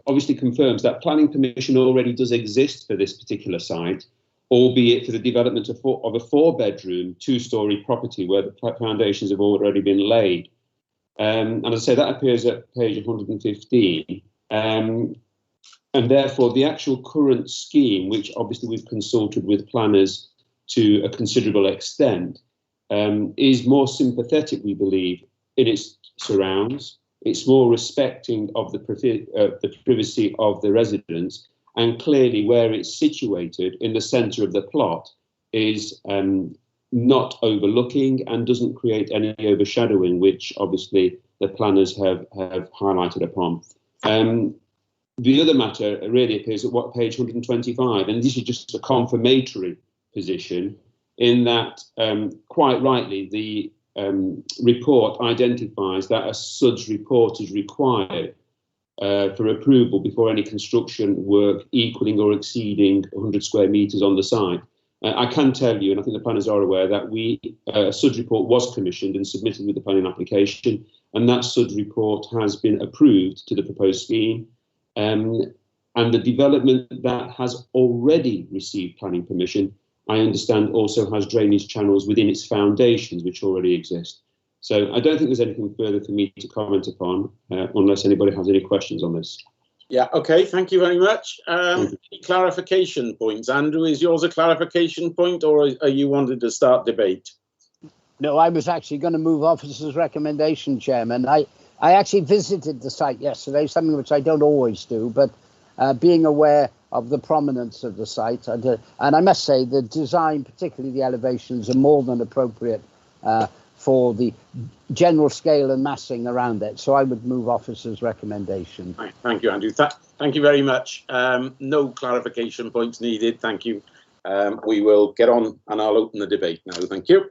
obviously confirms that planning permission already does exist for this particular site, albeit for the development of a 4-bedroom, 2-storey property where the foundations have already been laid. And as I say, that appears at page 115. And therefore, the actual current scheme, which obviously we've consulted with planners to a considerable extent, is more sympathetic, we believe, in its surrounds. It's more respecting of the privacy of the residents, and clearly where it's situated in the centre of the plot is not overlooking and doesn't create any overshadowing, which obviously the planners have highlighted upon. The other matter really appears at page 125, and this is just a confirmatory position in that, quite rightly, the report identifies that a SUDS report is required for approval before any construction work equaling or exceeding 100 square metres on the site. I can tell you, and I think the planners are aware, that a SUDS report was commissioned and submitted with the planning application, and that SUDS report has been approved to the proposed scheme. And the development that has already received planning permission, I understand, also has drainage channels within its foundations, which already exist. So I don't think there's anything further for me to comment upon, unless anybody has any questions on this. Yeah, okay, thank you very much. Any clarification points? Andrew, is yours a clarification point, or are you wanting to start debate? No, I was actually going to move officer's recommendation, Chairman. I actually visited the site yesterday, something which I don't always do, but being aware of the prominence of the site, and I must say the design, particularly the elevations, are more than appropriate for the general scale and massing around it. So I would move officer's recommendation. Thank you, Andrew. Thank you very much. No clarification points needed. Thank you. We will get on and I'll open the debate now. Thank you.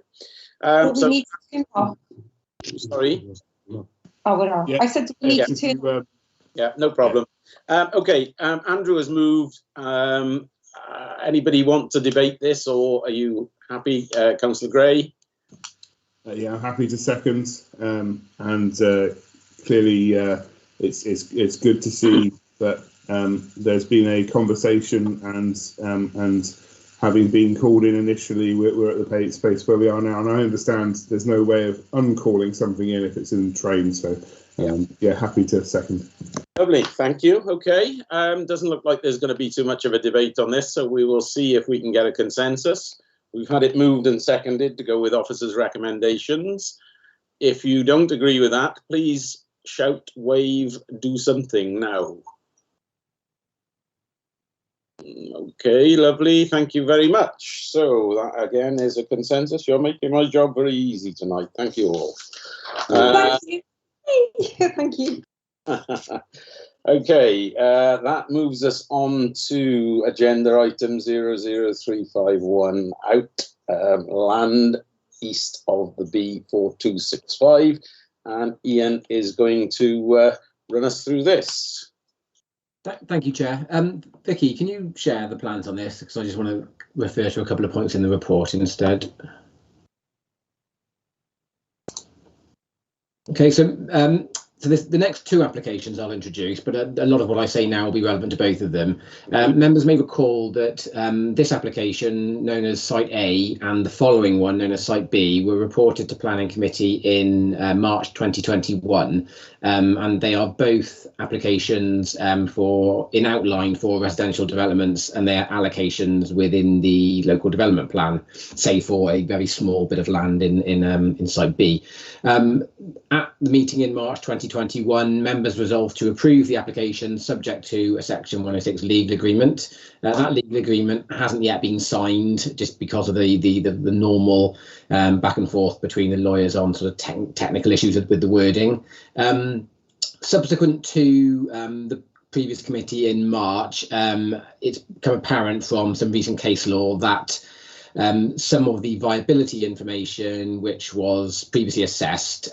Sorry. Oh, well, yeah. I said we need to. Yeah, no problem. Okay, Andrew has moved. Anybody want to debate this, or are you happy, Councillor Gray? Yeah, I'm happy to second. Clearly, it's good to see that there's been a conversation, and having been called in initially, we're at the space where we are now, and I understand there's no way of uncalling something in if it's in train. So yeah, happy to second. Lovely, thank you. Okay, doesn't look like there's going to be too much of a debate on this, so we will see if we can get a consensus. We've had it moved and seconded to go with officers' recommendations. If you don't agree with that, please shout, wave, do something now. Okay, lovely. Thank you very much. So that again is a consensus. You're making my job very easy tonight. Thank you all. Thank you. Thank you. Okay, that moves us on to agenda item 00351 out land east of the B4265, and Ian is going to run us through this. Thank you, Chair. Vicky, can you share the plans on this? Because I just want to refer to a couple of points in the report instead. Okay, so So the next two applications I'll introduce, but a lot of what I say now will be relevant to both of them. Members may recall that this application, known as Site A, and the following one, known as Site B, were reported to Planning Committee in March 2021, and they are both applications in outline for residential developments, and they are allocations within the local development plan, say for a very small bit of land in Site B. At the meeting in March 2021, members resolved to approve the application subject to a Section 106 legal agreement. That legal agreement hasn't yet been signed, just because of the normal back and forth between the lawyers on sort of technical issues with the wording. Subsequent to the previous committee in March, it's become apparent from some recent case law that some of the viability information which was previously assessed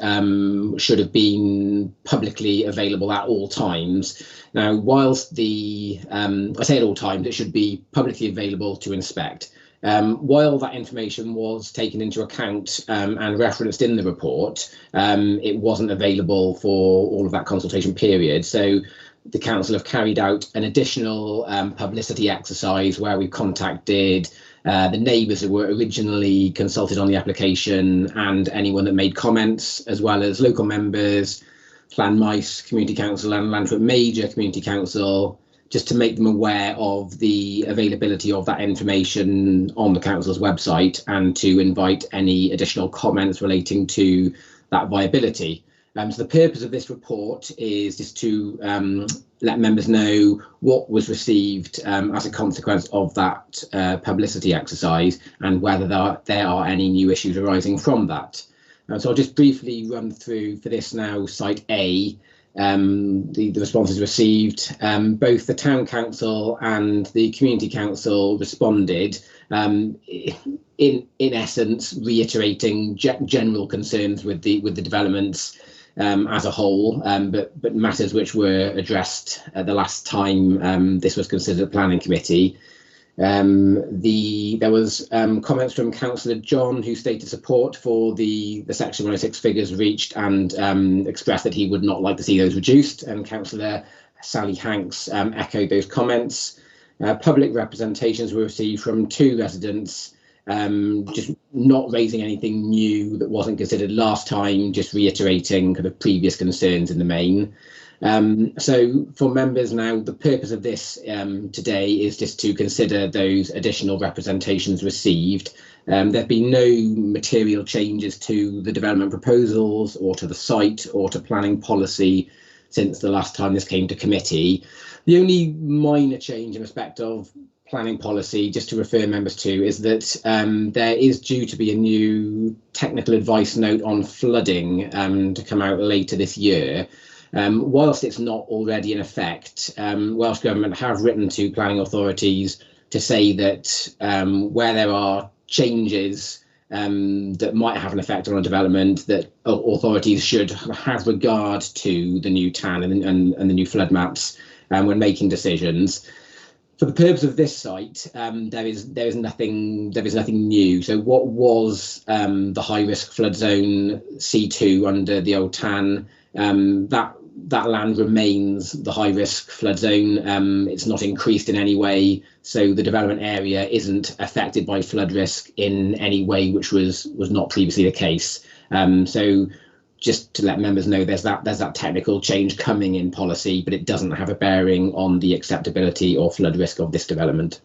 should have been publicly available at all times. Now, whilst I say at all times, it should be publicly available to inspect. While that information was taken into account and referenced in the report, it wasn't available for all of that consultation period. So the council have carried out an additional publicity exercise where we contacted the neighbours who were originally consulted on the application and anyone that made comments, as well as local members, Llanmaes Community Council and Llanford Major Community Council, just to make them aware of the availability of that information on the council's website and to invite any additional comments relating to that viability. So the purpose of this report is just to let members know what was received as a consequence of that publicity exercise and whether there are any new issues arising from that. So I'll just briefly run through for this now, Site A, the responses received. Both the Town Council and the Community Council responded, in essence reiterating general concerns with the developments as a whole, but matters which were addressed at the last time this was considered at Planning Committee. There was comments from Councillor John, who stated support for the Section 106 figures reached and expressed that he would not like to see those reduced, and Councillor Sally Hanks echoed those comments. Public representations were received from 2 residents, just not raising anything new that wasn't considered last time, just reiterating kind of previous concerns in the main. So for members now, the purpose of this today is just to consider those additional representations received. There have been no material changes to the development proposals or to the site or to planning policy since the last time this came to committee. The only minor change in respect of planning policy, just to refer members to, is that there is due to be a new technical advice note on flooding to come out later this year. Whilst it's not already in effect, Welsh Government have written to planning authorities to say that where there are changes that might have an effect on a development, that authorities should have regard to the new TAN and the new flood maps when making decisions. For the purpose of this site, there is nothing new. So what was the high risk flood zone C2 under the old TAN, that land remains the high risk flood zone. It's not increased in any way, so the development area isn't affected by flood risk in any way which was not previously the case. So just to let members know, there's that technical change coming in policy, but it doesn't have a bearing on the acceptability or flood risk of this development.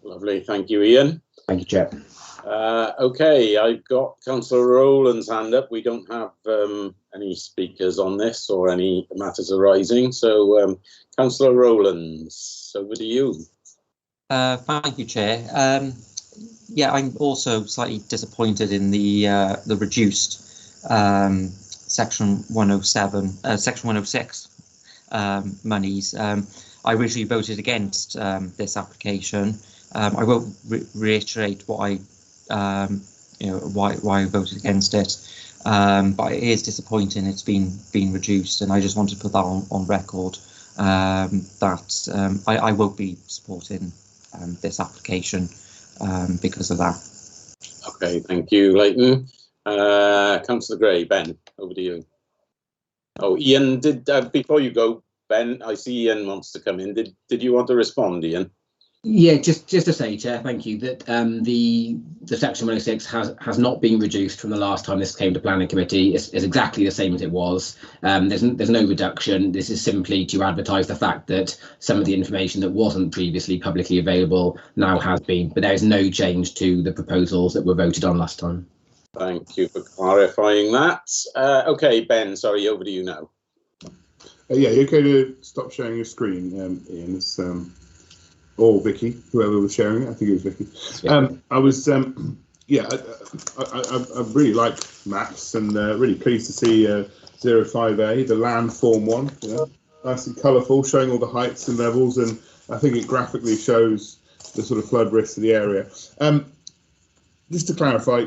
Lovely, thank you, Ian. Thank you, Chair. Okay, I've got Councillor Rowland's hand up. We don't have any speakers on this or any matters arising. So, Councillor Rowlands, over to you. Thank you, Chair. Yeah, I'm also slightly disappointed in the reduced Section 107, Section 106 monies. I originally voted against this application. I won't reiterate what why I voted against it, but it is disappointing it's been reduced, and I just want to put that on record that I won't be supporting this application because of that. Okay, thank you, Leighton. Councillor Gray, Ben, over to you. Oh, Ian, before you go, Ben, I see Ian wants to come in. Did you want to respond, Ian? Yeah, just to say, Chair, thank you, that the section 106 has not been reduced from the last time this came to planning committee. It's exactly the same as it was. There's no reduction. This is simply to advertise the fact that some of the information that wasn't previously publicly available now has been, but there is no change to the proposals that were voted on last time. Thank you for clarifying that. Okay, Ben, sorry, over to you now. Yeah, you're okay to stop sharing your screen, Ian. It's, or Vicky, whoever was sharing it. I think it was Vicky. I was, yeah, I really like maps and really pleased to see 05A, the land form one. You know, nice and colourful, showing all the heights and levels, and I think it graphically shows the sort of flood risk to the area. Just to clarify,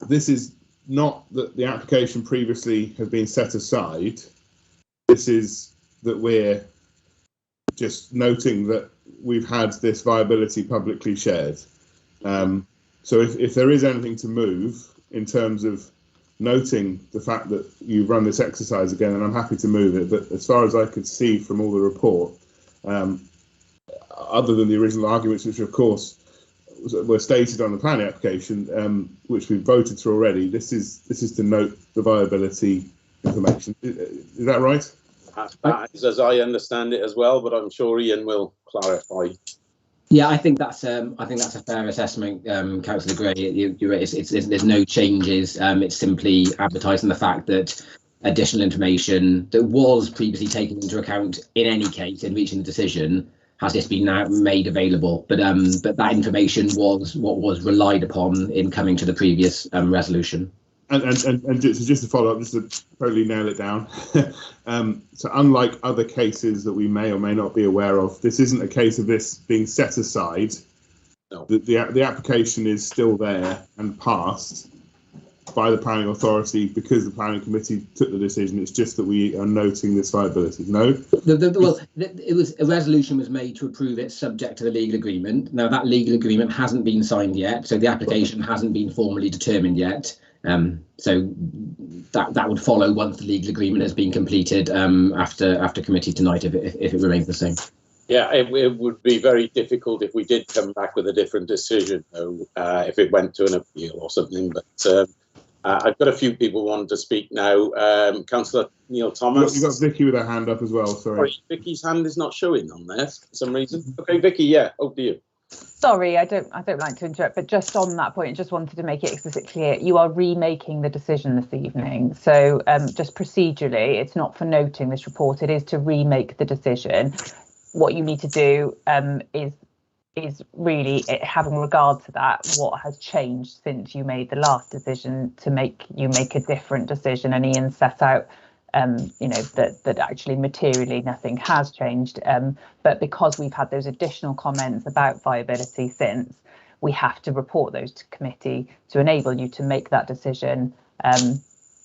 this is not that the application previously has been set aside. This is that we're just noting that we've had this viability publicly shared. So if there is anything to move in terms of noting the fact that you've run this exercise again, then I'm happy to move it. But as far as I could see from all the report, other than the original arguments, which of course were stated on the planning application, which we've voted through already, this is to note the viability information. Is that right? That is as I understand it as well, but I'm sure Ian will clarify. Yeah, I think that's a fair assessment, Councillor Gray. There's no changes. It's simply advertising the fact that additional information that was previously taken into account in any case in reaching the decision has just been now made available. But that information was what was relied upon in coming to the previous resolution. And just to follow up, just to totally nail it down. So unlike other cases that we may or may not be aware of, this isn't a case of this being set aside. No. The application is still there and passed by the planning authority because the planning committee took the decision. It's just that we are noting this viability. No? It was a resolution was made to approve it subject to the legal agreement. Now that legal agreement hasn't been signed yet, so the application hasn't been formally determined yet. So that would follow once the legal agreement has been completed after committee tonight, if it remains the same. Yeah, it would be very difficult if we did come back with a different decision, though, if it went to an appeal or something. But I've got a few people wanting to speak now. Councillor Neil Thomas. You've got Vicky with her hand up as well. Sorry, Vicky's hand is not showing on there for some reason. Okay, Vicky, yeah, over to you. Sorry, I don't like to interrupt, but just on that point, just wanted to make it explicitly clear, you are remaking the decision this evening. So just procedurally, it's not for noting this report, it is to remake the decision. What you need to do is really, having regard to that, what has changed since you made the last decision to make a different decision. And Ian set out that actually materially nothing has changed, but because we've had those additional comments about viability since, we have to report those to committee to enable you to make that decision.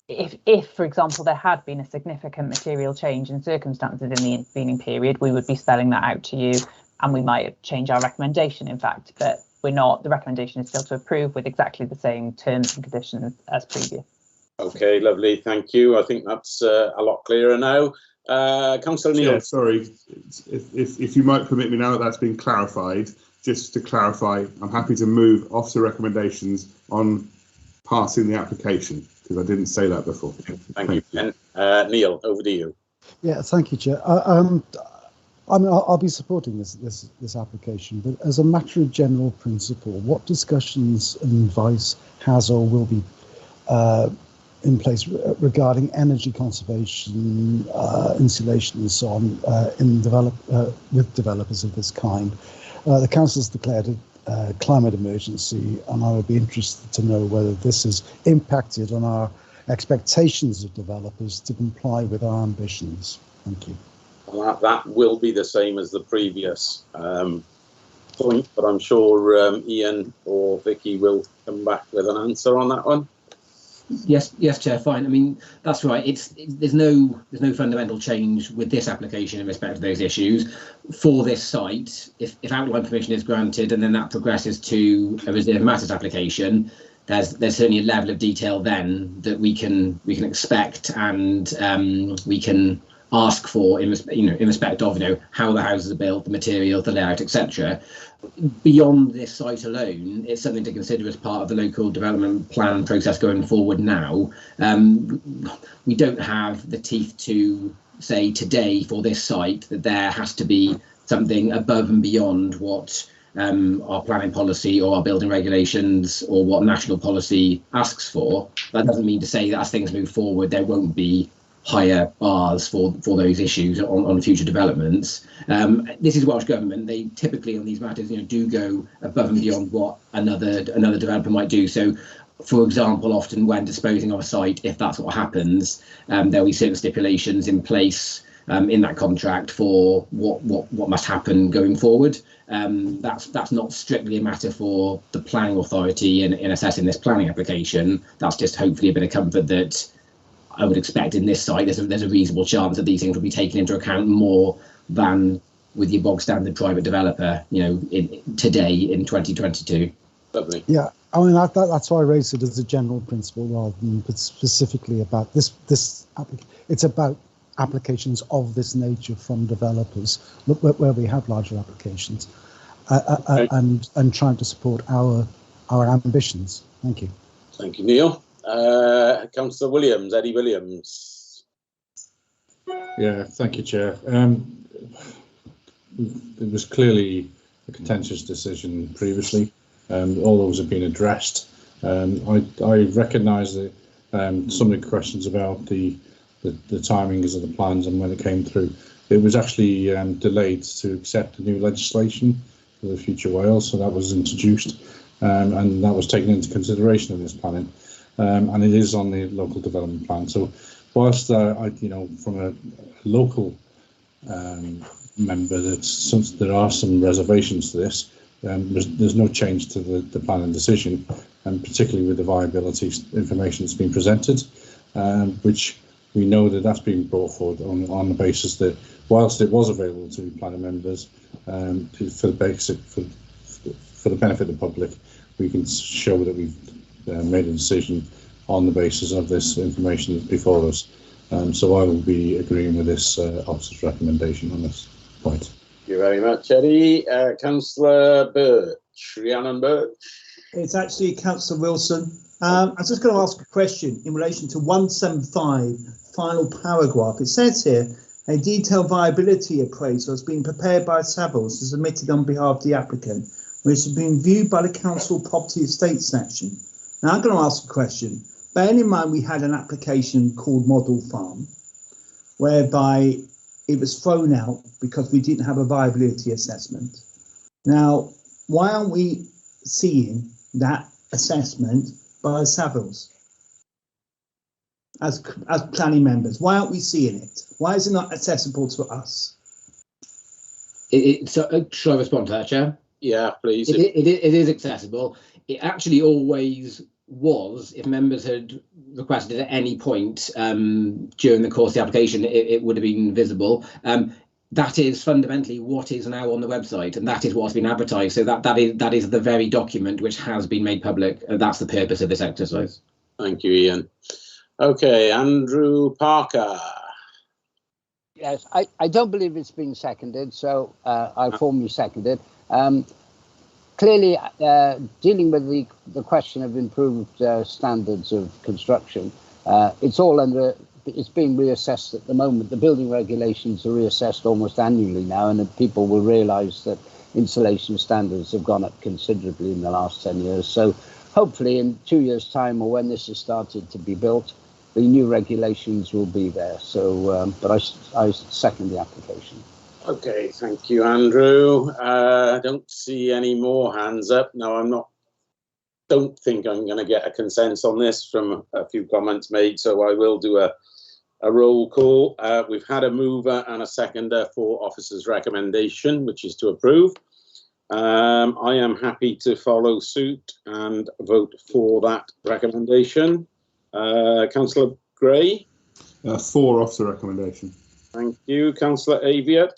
If, for example, there had been a significant material change in circumstances in the intervening period, we would be spelling that out to you, and we might change our recommendation, in fact, but we're not. The recommendation is still to approve with exactly the same terms and conditions as previous. Okay, lovely, thank you. I think that's a lot clearer now. Councillor Neil. Yeah, sorry, if you might permit me, now that that's been clarified, just to clarify, I'm happy to move off to recommendations on passing the application, because I didn't say that before. Thank you. And Neil, over to you. Yeah, thank you, Chair. I'll be supporting this application, but as a matter of general principle, what discussions and advice has or will be in place regarding energy conservation, insulation and so on with developers of this kind? The council's declared a climate emergency, and I would be interested to know whether this has impacted on our expectations of developers to comply with our ambitions. Thank you. Well, that will be the same as the previous point, but I'm sure Ian or Vicky will come back with an answer on that one. Yes, Chair. Fine. I mean, that's right. There's no fundamental change with this application in respect to those issues. For this site, if outline permission is granted and then that progresses to a reserve matters application, there's certainly a level of detail then that we can expect, and we can ask for in respect of how the houses are built, the materials, the layout, etc. Beyond this site alone, it's something to consider as part of the local development plan process going forward now. We don't have the teeth to say today for this site that there has to be something above and beyond what our planning policy or our building regulations or what national policy asks for. That doesn't mean to say that as things move forward, there won't be higher bars for those issues on future developments. This is Welsh Government. They typically on these matters, do go above and beyond what another developer might do. So, for example, often when disposing of a site, if that's what happens, there'll be certain stipulations in place in that contract for what must happen going forward. That's not strictly a matter for the planning authority in assessing this planning application. That's just hopefully a bit of comfort that I would expect in this site there's a reasonable chance that these things will be taken into account more than with your bog standard private developer, today in 2022. Lovely. Yeah, I mean that's why I raised it as a general principle rather than specifically about this. It's about applications of this nature from developers, where we have larger applications, and trying to support our ambitions. Thank you. Thank you, Neil. Councillor Williams, Eddie Williams. Yeah, thank you, Chair. It was clearly a contentious decision previously. All those have been addressed. I recognise that some of the questions about the timings of the plans and when it came through. It was actually delayed to accept the new legislation for the future Wales, so that was introduced, and that was taken into consideration in this planning. And it is on the local development plan. So whilst from a local member, there are some reservations to this, there's no change to the planning decision, and particularly with the viability information that's been presented, which we know that's been brought forward on the basis that whilst it was available to planning members for the benefit of the public, we can show that we've made a decision on the basis of this information that's before us. So I will be agreeing with this officer's recommendation on this point. Thank you very much, Eddie. Councillor Birch, Rhiannon Birch. It's actually Councillor Wilson. I was just going to ask a question in relation to 175, final paragraph. It says here, a detailed viability appraisal has been prepared by Savills and submitted on behalf of the applicant, which has been viewed by the Council Property Estate section. Now I'm going to ask a question. Bearing in mind we had an application called Model Farm, whereby it was thrown out because we didn't have a viability assessment. Now, why aren't we seeing that assessment by Savills as planning members? Why aren't we seeing it? Why is it not accessible to us? Shall I respond to that, Chair? Yeah, please. It is accessible. It actually always was. If members had requested at any point during the course of the application, it would have been visible. That is fundamentally what is now on the website, and that is what's been advertised. So that is the very document which has been made public. That's the purpose of this exercise. Thank you, Ian. Okay, Andrew Parker. Yes, I don't believe it's been seconded, so I formally second it. Clearly, dealing with the question of improved standards of construction, it's being reassessed at the moment. The building regulations are reassessed almost annually now, and people will realise that insulation standards have gone up considerably in the last 10 years. So hopefully in 2 years' time, or when this has started to be built, the new regulations will be there. So, but I second the application. Okay, thank you, Andrew. I don't see any more hands up. No, don't think I'm going to get a consensus on this from a few comments made, so I will do a roll call. We've had a mover and a seconder for officer's recommendation, which is to approve. I am happy to follow suit and vote for that recommendation. Councillor Gray? For officer recommendation. Thank you. Councillor Aviat?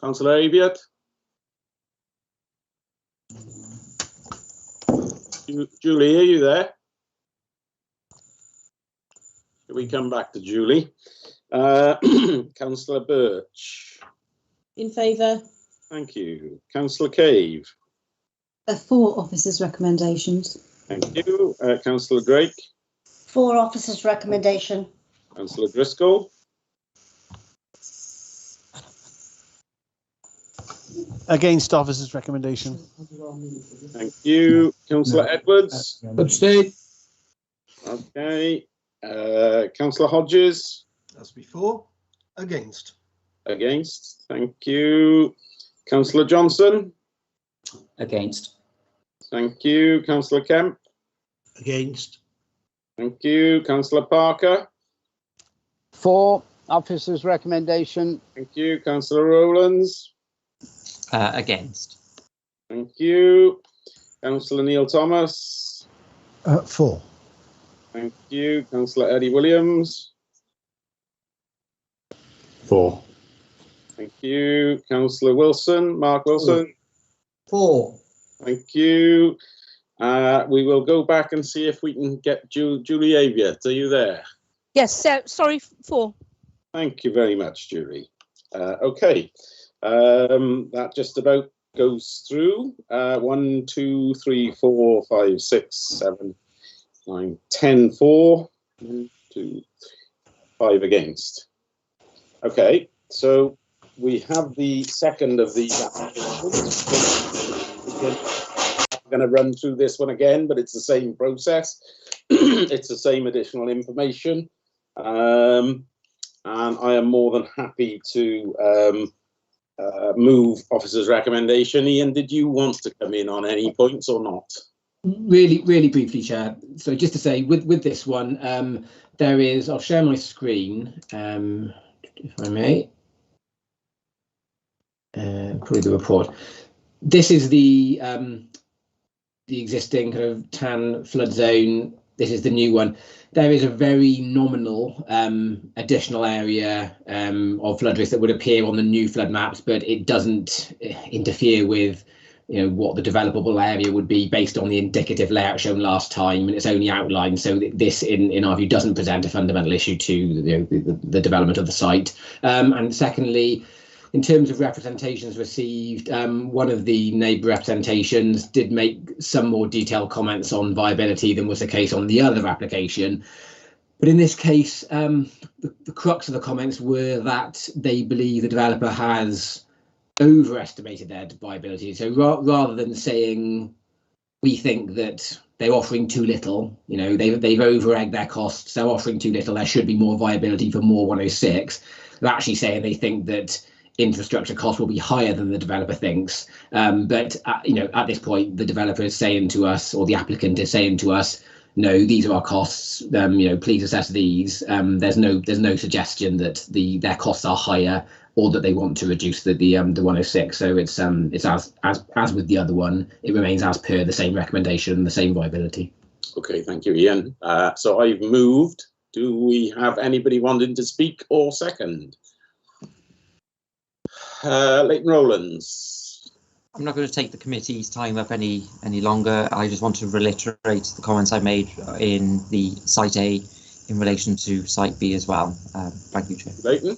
Councillor Aviat? Julie, are you there? Shall we come back to Julie? Councillor Birch. In favour. Thank you. Councillor Cave. For officers' recommendations. Thank you. Councillor Drake. For officers' recommendation. Councillor Driscoll. Against officer's recommendation. Thank you. Councillor Edwards. Abstain. Okay. Councillor Hodges. As before. Against. Against. Thank you. Councillor Johnson. Against. Thank you. Councillor Kemp. Against. Thank you. Councillor Parker. For officer's recommendation. Thank you. Councillor Rowlands. Against. Thank you. Councillor Neil Thomas. For. Thank you. Councillor Eddie Williams. For. Thank you. Councillor Wilson. Mark Wilson. For. Thank you. We will go back and see if we can get Julie Aviat. Are you there? Yes, sorry, for. Thank you very much, Julie. Okay. That just about goes through. 1, 2, 3, 4, 5, 6, 7, 9, 10 for. 1, 2, 5 against. Okay, so we have the second of these applications. I'm going to run through this one again, but it's the same process. It's the same additional information. And I am more than happy to move officer's recommendation. Ian, did you want to come in on any points or not? Really briefly, Chair. So just to say, with this one, there is, I'll share my screen, if I may. Probably the report. This is the existing kind of TAN flood zone. This is the new one. There is a very nominal additional area of flood risk that would appear on the new flood maps, but it doesn't interfere with, what the developable area would be based on the indicative layout shown last time, and it's only outlined. So this, in our view, doesn't present a fundamental issue to the development of the site. And secondly, in terms of representations received, one of the neighbour representations did make some more detailed comments on viability than was the case on the other application. But in this case, the crux of the comments were that they believe the developer has overestimated their viability. So rather than saying, we think that they're offering too little, they've over-egged their costs, they're offering too little, there should be more viability for more 106, they're actually saying they think that infrastructure costs will be higher than the developer thinks. But at this point, the developer is saying to us, or the applicant is saying to us, no, these are our costs. Please assess these. There's no suggestion that their costs are higher or that they want to reduce the 106. So it's as with the other one, it remains as per the same recommendation, the same viability. Okay, thank you, Ian. So I've moved. Do we have anybody wanting to speak or second? Leighton Rowlands. I'm not going to take the committee's time up any longer. I just want to reiterate the comments I made in the Site A in relation to Site B as well. Thank you, Chair. Leighton.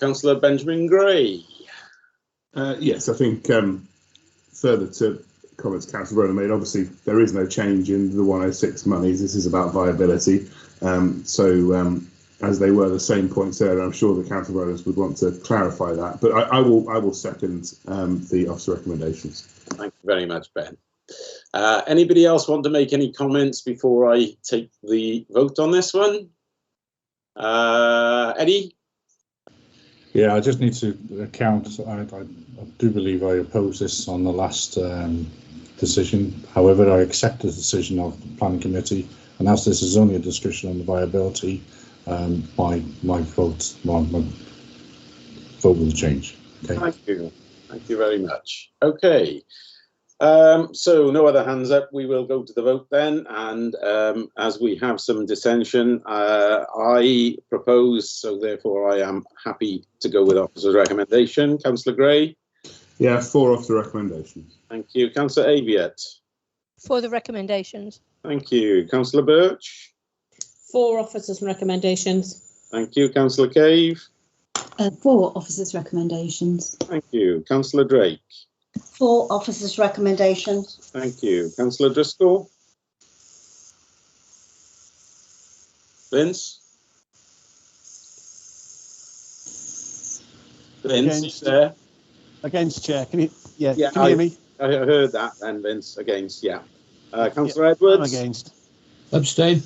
Councillor Benjamin Gray. Yes, I think further to comments Councillor Ronan made, obviously there is no change in the 106 monies. This is about viability. As they were the same points there, I'm sure the Council Rowlands would want to clarify that. But I will second the officer recommendations. Thank you very much, Ben. Anybody else want to make any comments before I take the vote on this one? Eddie? Yeah, I just need to account. I do believe I opposed this on the last decision. However, I accept the decision of the planning committee, and as this is only a discussion on the viability, my vote will change. Okay. Thank you very much. Okay, so no other hands up. We will go to the vote then, and as we have some dissension, I propose, so therefore I am happy to go with officer's recommendation. Councillor Gray? Yeah, for officer recommendation. Thank you. Councillor Aviat? for the recommendations. Thank you. Councillor Birch. 4 officers' recommendations. Thank you. Councillor Cave. 4 officers' recommendations. Thank you. Councillor Drake. 4 officers' recommendations. Thank you. Councillor Driscoll. Vince. Vince, Against. there. Against, Chair. Can you? Yeah. Yeah, Can you hear me? I heard that then, Vince. Against, yeah. Councillor Edwards. I'm against. Abstain.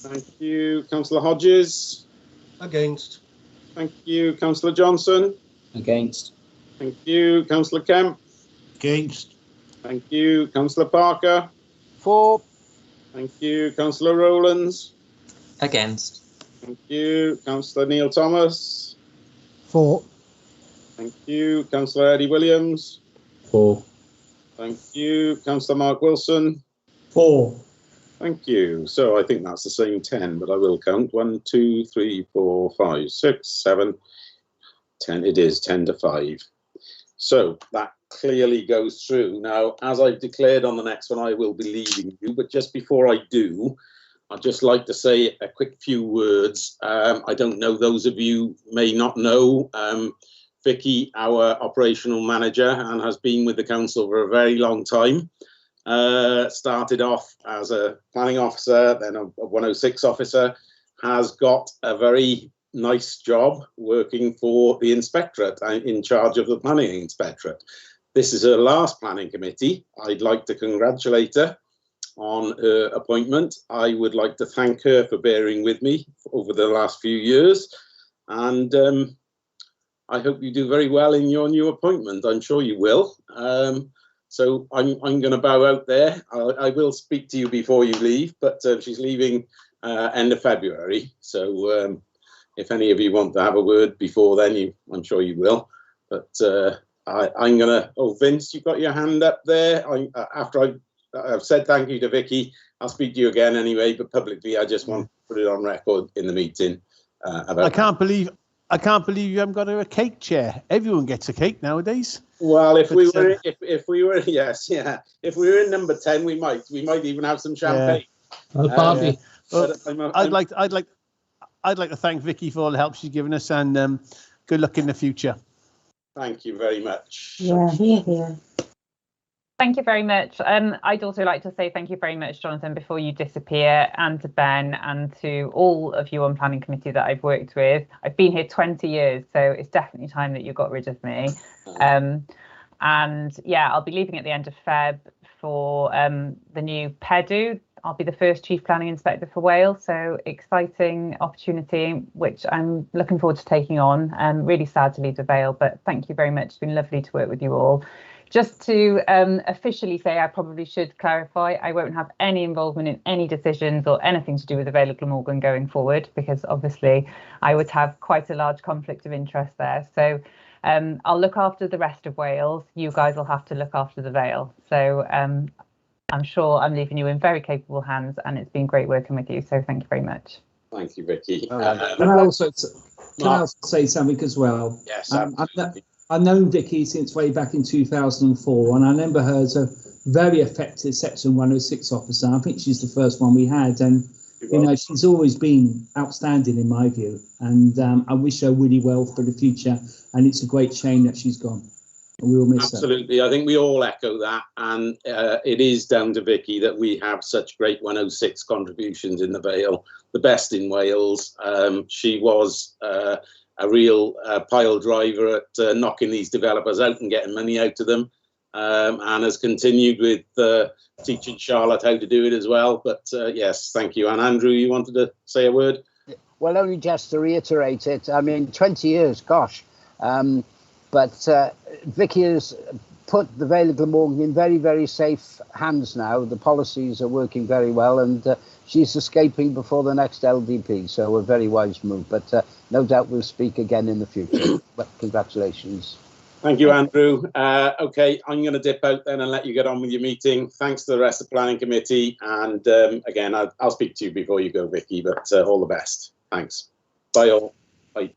Thank you. Councillor Hodges. Against. Thank you. Councillor Johnson. Against. Thank you. Councillor Kemp. Against. Thank you. Councillor Parker. 4. Thank you. Councillor Rowlands. Against. Thank you. Councillor Neil Thomas. 4. Thank you. Councillor Eddie Williams. 4. Thank you. Councillor Mark Wilson. 4. Thank you. So I think that's the same 10, but I will count. 1, 2, 3, 4, 5, 6, 7, 10. It is 10 to 5. So that clearly goes through. Now, as I've declared on the next one, I will be leaving you. But just before I do, I'd just like to say a quick few words. I don't know, those of you may not know, Vicky, our operational manager, and has been with the council for a very long time. Started off as a planning officer, then a 106 officer, has got a very nice job working for the inspectorate, in charge of the planning inspectorate. This is her last planning committee. I'd like to congratulate her on her appointment. I would like to thank her for bearing with me over the last few years, and I hope you do very well in your new appointment. I'm sure you will. So I'm going to bow out there. I will speak to you before you leave, but she's leaving end of February. So if any of you want to have a word before then, I'm sure you will. But I'm going to, oh, Vince, you've got your hand up there. After I've said thank you to Vicky, I'll speak to you again anyway, but publicly, I just want to put it on record in the meeting. I can't believe you haven't got her a cake, Chair. Everyone gets a cake nowadays. Well, if we were, yes, yeah. If we were in number 10, we might even have some champagne. Yeah. Well, I'd like to thank Vicky for all the help she's given us, and good luck in the future. Thank you very much. Yeah, here. Thank you very much. I'd also like to say thank you very much, Jonathan, before you disappear, and to Ben and to all of you on planning committee that I've worked with. I've been here 20 years, so it's definitely time that you got rid of me. And yeah, I'll be leaving at the end of Feb for the new PEDU. I'll be the first Chief Planning Inspector for Wales, so exciting opportunity, which I'm looking forward to taking on. Really sad to leave the Vale, but thank you very much. It's been lovely to work with you all. Just to officially say, I probably should clarify, I won't have any involvement in any decisions or anything to do with the Vale of Glamorgan going forward, because obviously I would have quite a large conflict of interest there. So I'll look after the rest of Wales. You guys will have to look after the Vale. So I'm sure I'm leaving you in very capable hands, and it's been great working with you. So thank you very much. Thank you, Vicky. Can I also say something as well? Yes, absolutely. I've known Vicky since way back in 2004, and I remember her as a very effective Section 106 officer. I think she's the first one we had, and you know, she's always been outstanding in my view. And I wish her really well for the future. And it's a great shame that she's gone. And we will miss her. Absolutely, I think we all echo that, and it is down to Vicky that we have such great 106 contributions in the Vale, the best in Wales. She was a real pile driver at knocking these developers out and getting money out of them, and has continued with teaching Charlotte how to do it as well. But yes, thank you. And Andrew, you wanted to say a word? Well, only just to reiterate it. I mean, 20 years, gosh. But Vicky has put the Vale of Glamorgan in very, very safe hands now. The policies are working very well, and she's escaping before the next LDP. So a very wise move. But no doubt we'll speak again in the future. But congratulations. Thank you, Andrew. OK, I'm going to dip out then and let you get on with your meeting. Thanks to the rest of the planning committee. And again, I'll speak to you before you go, Vicky, but all the best. Thanks. Bye all. Bye.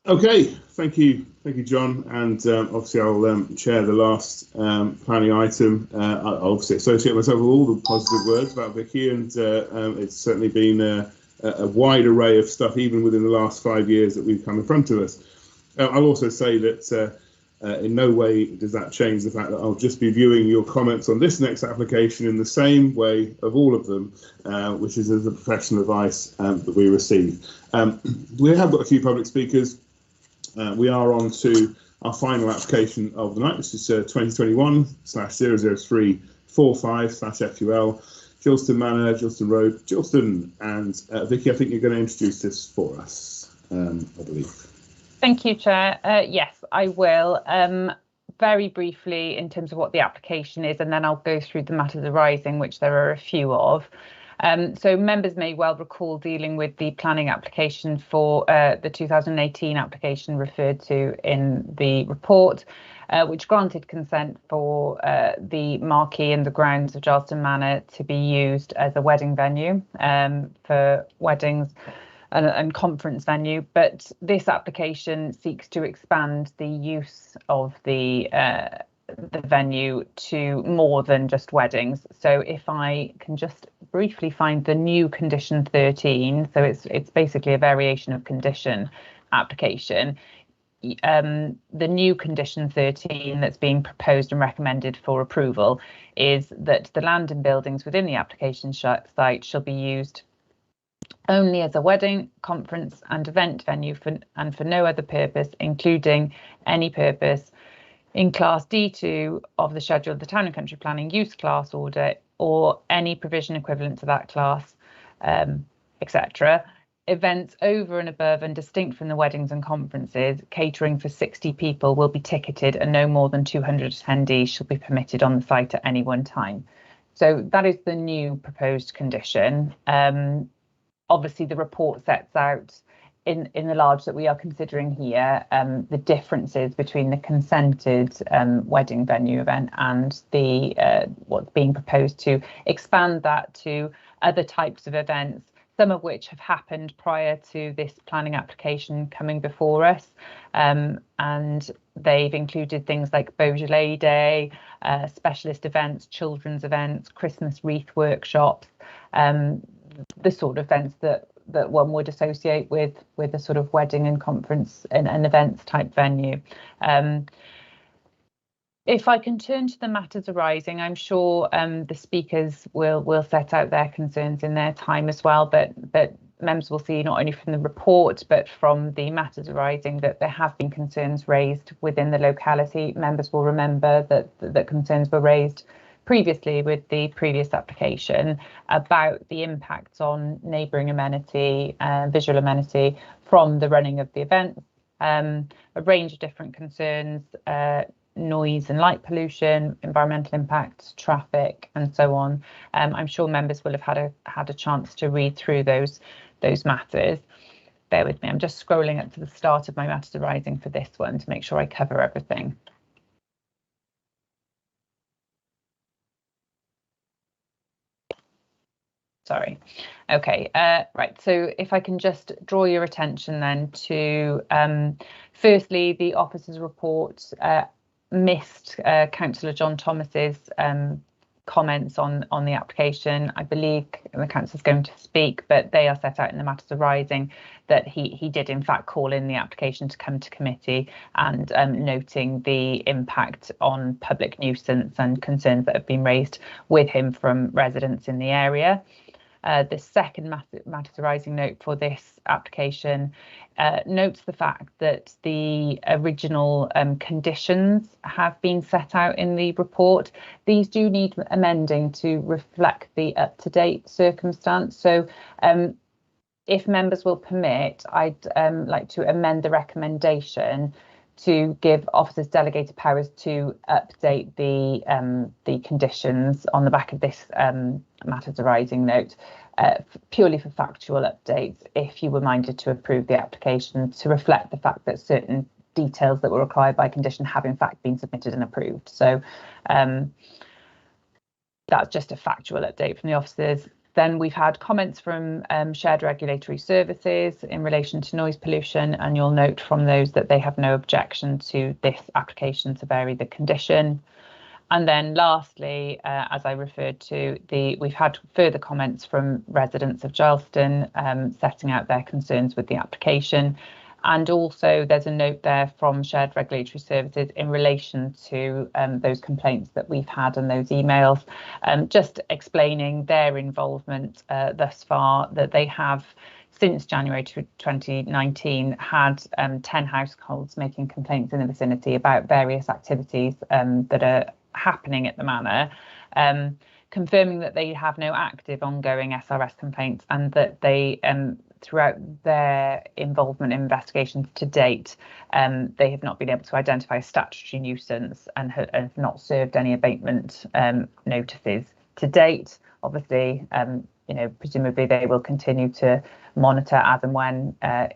Okay, thank you, John. And obviously, I'll chair the last planning item. I obviously associate myself with all the positive words about Vicky, and it's certainly been a wide array of stuff, even within the last 5 years that we've come in front of us. I'll also say that in no way does that change the fact that I'll just be viewing your comments on this next application in the same way of all of them, which is as the professional advice that we receive. We have got a few public speakers. We are on to our final application of the night, which is 2021/00345/FUL, Gilston Manor, Gilston Road, Gilston. And Vicky, I think you're going to introduce this for us, I believe. Thank you, Chair. Yes, I will. Very briefly in terms of what the application is, and then I'll go through the matters arising, which there are a few of. So members may well recall dealing with the planning application for the 2018 application referred to in the report, which granted consent for the marquee and the grounds of Gilston Manor to be used as a wedding venue for weddings and conference venue. But this application seeks to expand the use of the venue to more than just weddings. So if I can just briefly find the new condition 13, so it's basically a variation of condition application. The new condition 13 that's being proposed and recommended for approval is that the land and buildings within the application site shall be used only as a wedding, conference and event venue and for no other purpose, including any purpose in Class D2 of the schedule of the Town and Country Planning Use Class Order or any provision equivalent to that class, etc. Events over and above and distinct from the weddings and conferences, catering for 60 people will be ticketed and no more than 200 attendees shall be permitted on the site at any one time. So that is the new proposed condition. Obviously, the report sets out in the large that we are considering here the differences between the consented wedding venue event and the what's being proposed to expand that to other types of events, some of which have happened prior to this planning application coming before us, and they've included things like Beaujolais Day, specialist events, children's events, Christmas wreath workshops, the sort of events that one would associate with a sort of wedding and conference and events type venue. If I can turn to the matters arising, I'm sure the speakers will set out their concerns in their time as well, but members will see not only from the report but from the matters arising that there have been concerns raised within the locality. Members will remember that concerns were raised previously with the previous application about the impacts on neighbouring amenity, visual amenity from the running of the event, a range of different concerns, noise and light pollution, environmental impacts, traffic and so on. I'm sure members will have had a chance to read through those matters. Bear with me, I'm just scrolling up to the start of my matters arising for this one to make sure I cover everything. Sorry. Okay, right, so if I can just draw your attention then to, firstly, the officer's report missed Councillor John Thomas's comments on the application. I believe the councillor is going to speak, but they are set out in the matters arising that he did in fact call in the application to come to committee and noting the impact on public nuisance and concerns that have been raised with him from residents in the area. The second matters arising note for this application notes the fact that the original conditions have been set out in the report. These do need amending to reflect the up-to-date circumstance. So if members will permit, I'd like to amend the recommendation to give officers delegated powers to update the conditions on the back of this matters arising note, purely for factual updates, if you were minded to approve the application to reflect the fact that certain details that were required by condition have in fact been submitted and approved. So that's just a factual update from the officers. Then we've had comments from shared regulatory services in relation to noise pollution, and you'll note from those that they have no objection to this application to vary the condition. And then lastly, as I referred to, we've had further comments from residents of Charleston setting out their concerns with the application. And also there's a note there from shared regulatory services in relation to those complaints that we've had and those emails, just explaining their involvement thus far, that they have since January 2019 had 10 households making complaints in the vicinity about various activities that are happening at the manor, confirming that they have no active ongoing SRS complaints, and that they throughout their involvement in investigations to date, they have not been able to identify a statutory nuisance and have not served any abatement notices to date. Obviously, presumably they will continue to monitor as and when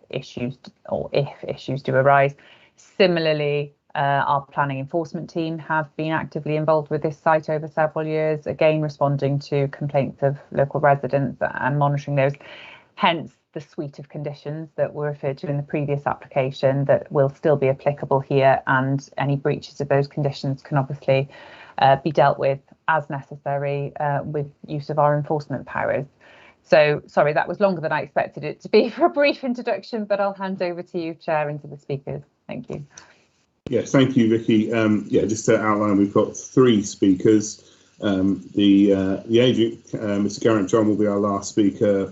issues, or if issues do arise. Similarly, our planning enforcement team have been actively involved with this site over several years, again responding to complaints of local residents and monitoring those. Hence the suite of conditions that were referred to in the previous application that will still be applicable here, and any breaches of those conditions can obviously be dealt with as necessary with use of our enforcement powers. So sorry, that was longer than I expected it to be for a brief introduction, but I'll hand over to you, Chair, and to the speakers. Thank you. Yes, thank you, Vicky. Just to outline, we've got 3 speakers. The agent, Mr. Garrett John, will be our last speaker.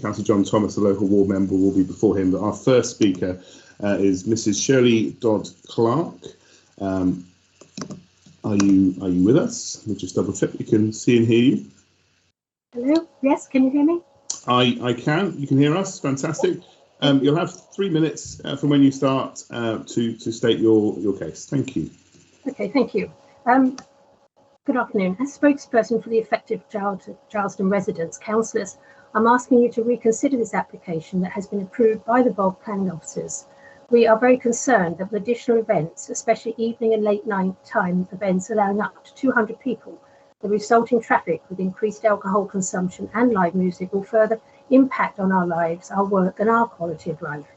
Councillor John Thomas, the local ward member, will be before him. But our first speaker is Mrs. Shirley Dodd-Clark. Are you with us? We'll just double check we can see and hear you. Hello. Yes, can you hear me? I can. You can hear us. Fantastic. You'll have 3 minutes from when you start to state your case. Thank you. Okay, thank you. Good afternoon. As spokesperson for the affected Charleston residents, councillors, I'm asking you to reconsider this application that has been approved by the bulk planning officers. We are very concerned that with additional events, especially evening and late night time events allowing up to 200 people, the resulting traffic with increased alcohol consumption and live music will further impact on our lives, our work and our quality of life.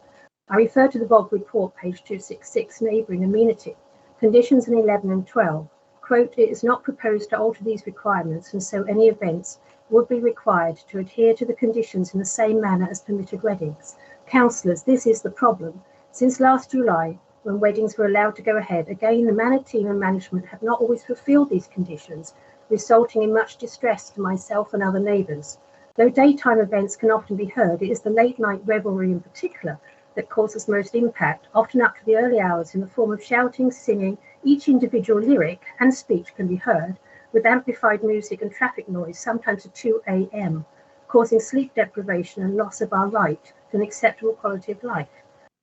I refer to the BOG report, page 266, neighbouring amenity, conditions in 11 and 12. Quote, it is not proposed to alter these requirements, and so any events would be required to adhere to the conditions in the same manner as permitted weddings. Councillors, this is the problem. Since last July, when weddings were allowed to go ahead, again, the manor team and management have not always fulfilled these conditions, resulting in much distress to myself and other neighbours. Though daytime events can often be heard, it is the late night revelry in particular that causes most impact, often up to the early hours in the form of shouting, singing. Each individual lyric and speech can be heard, with amplified music and traffic noise, sometimes at 2 a.m, causing sleep deprivation and loss of our right to an acceptable quality of life.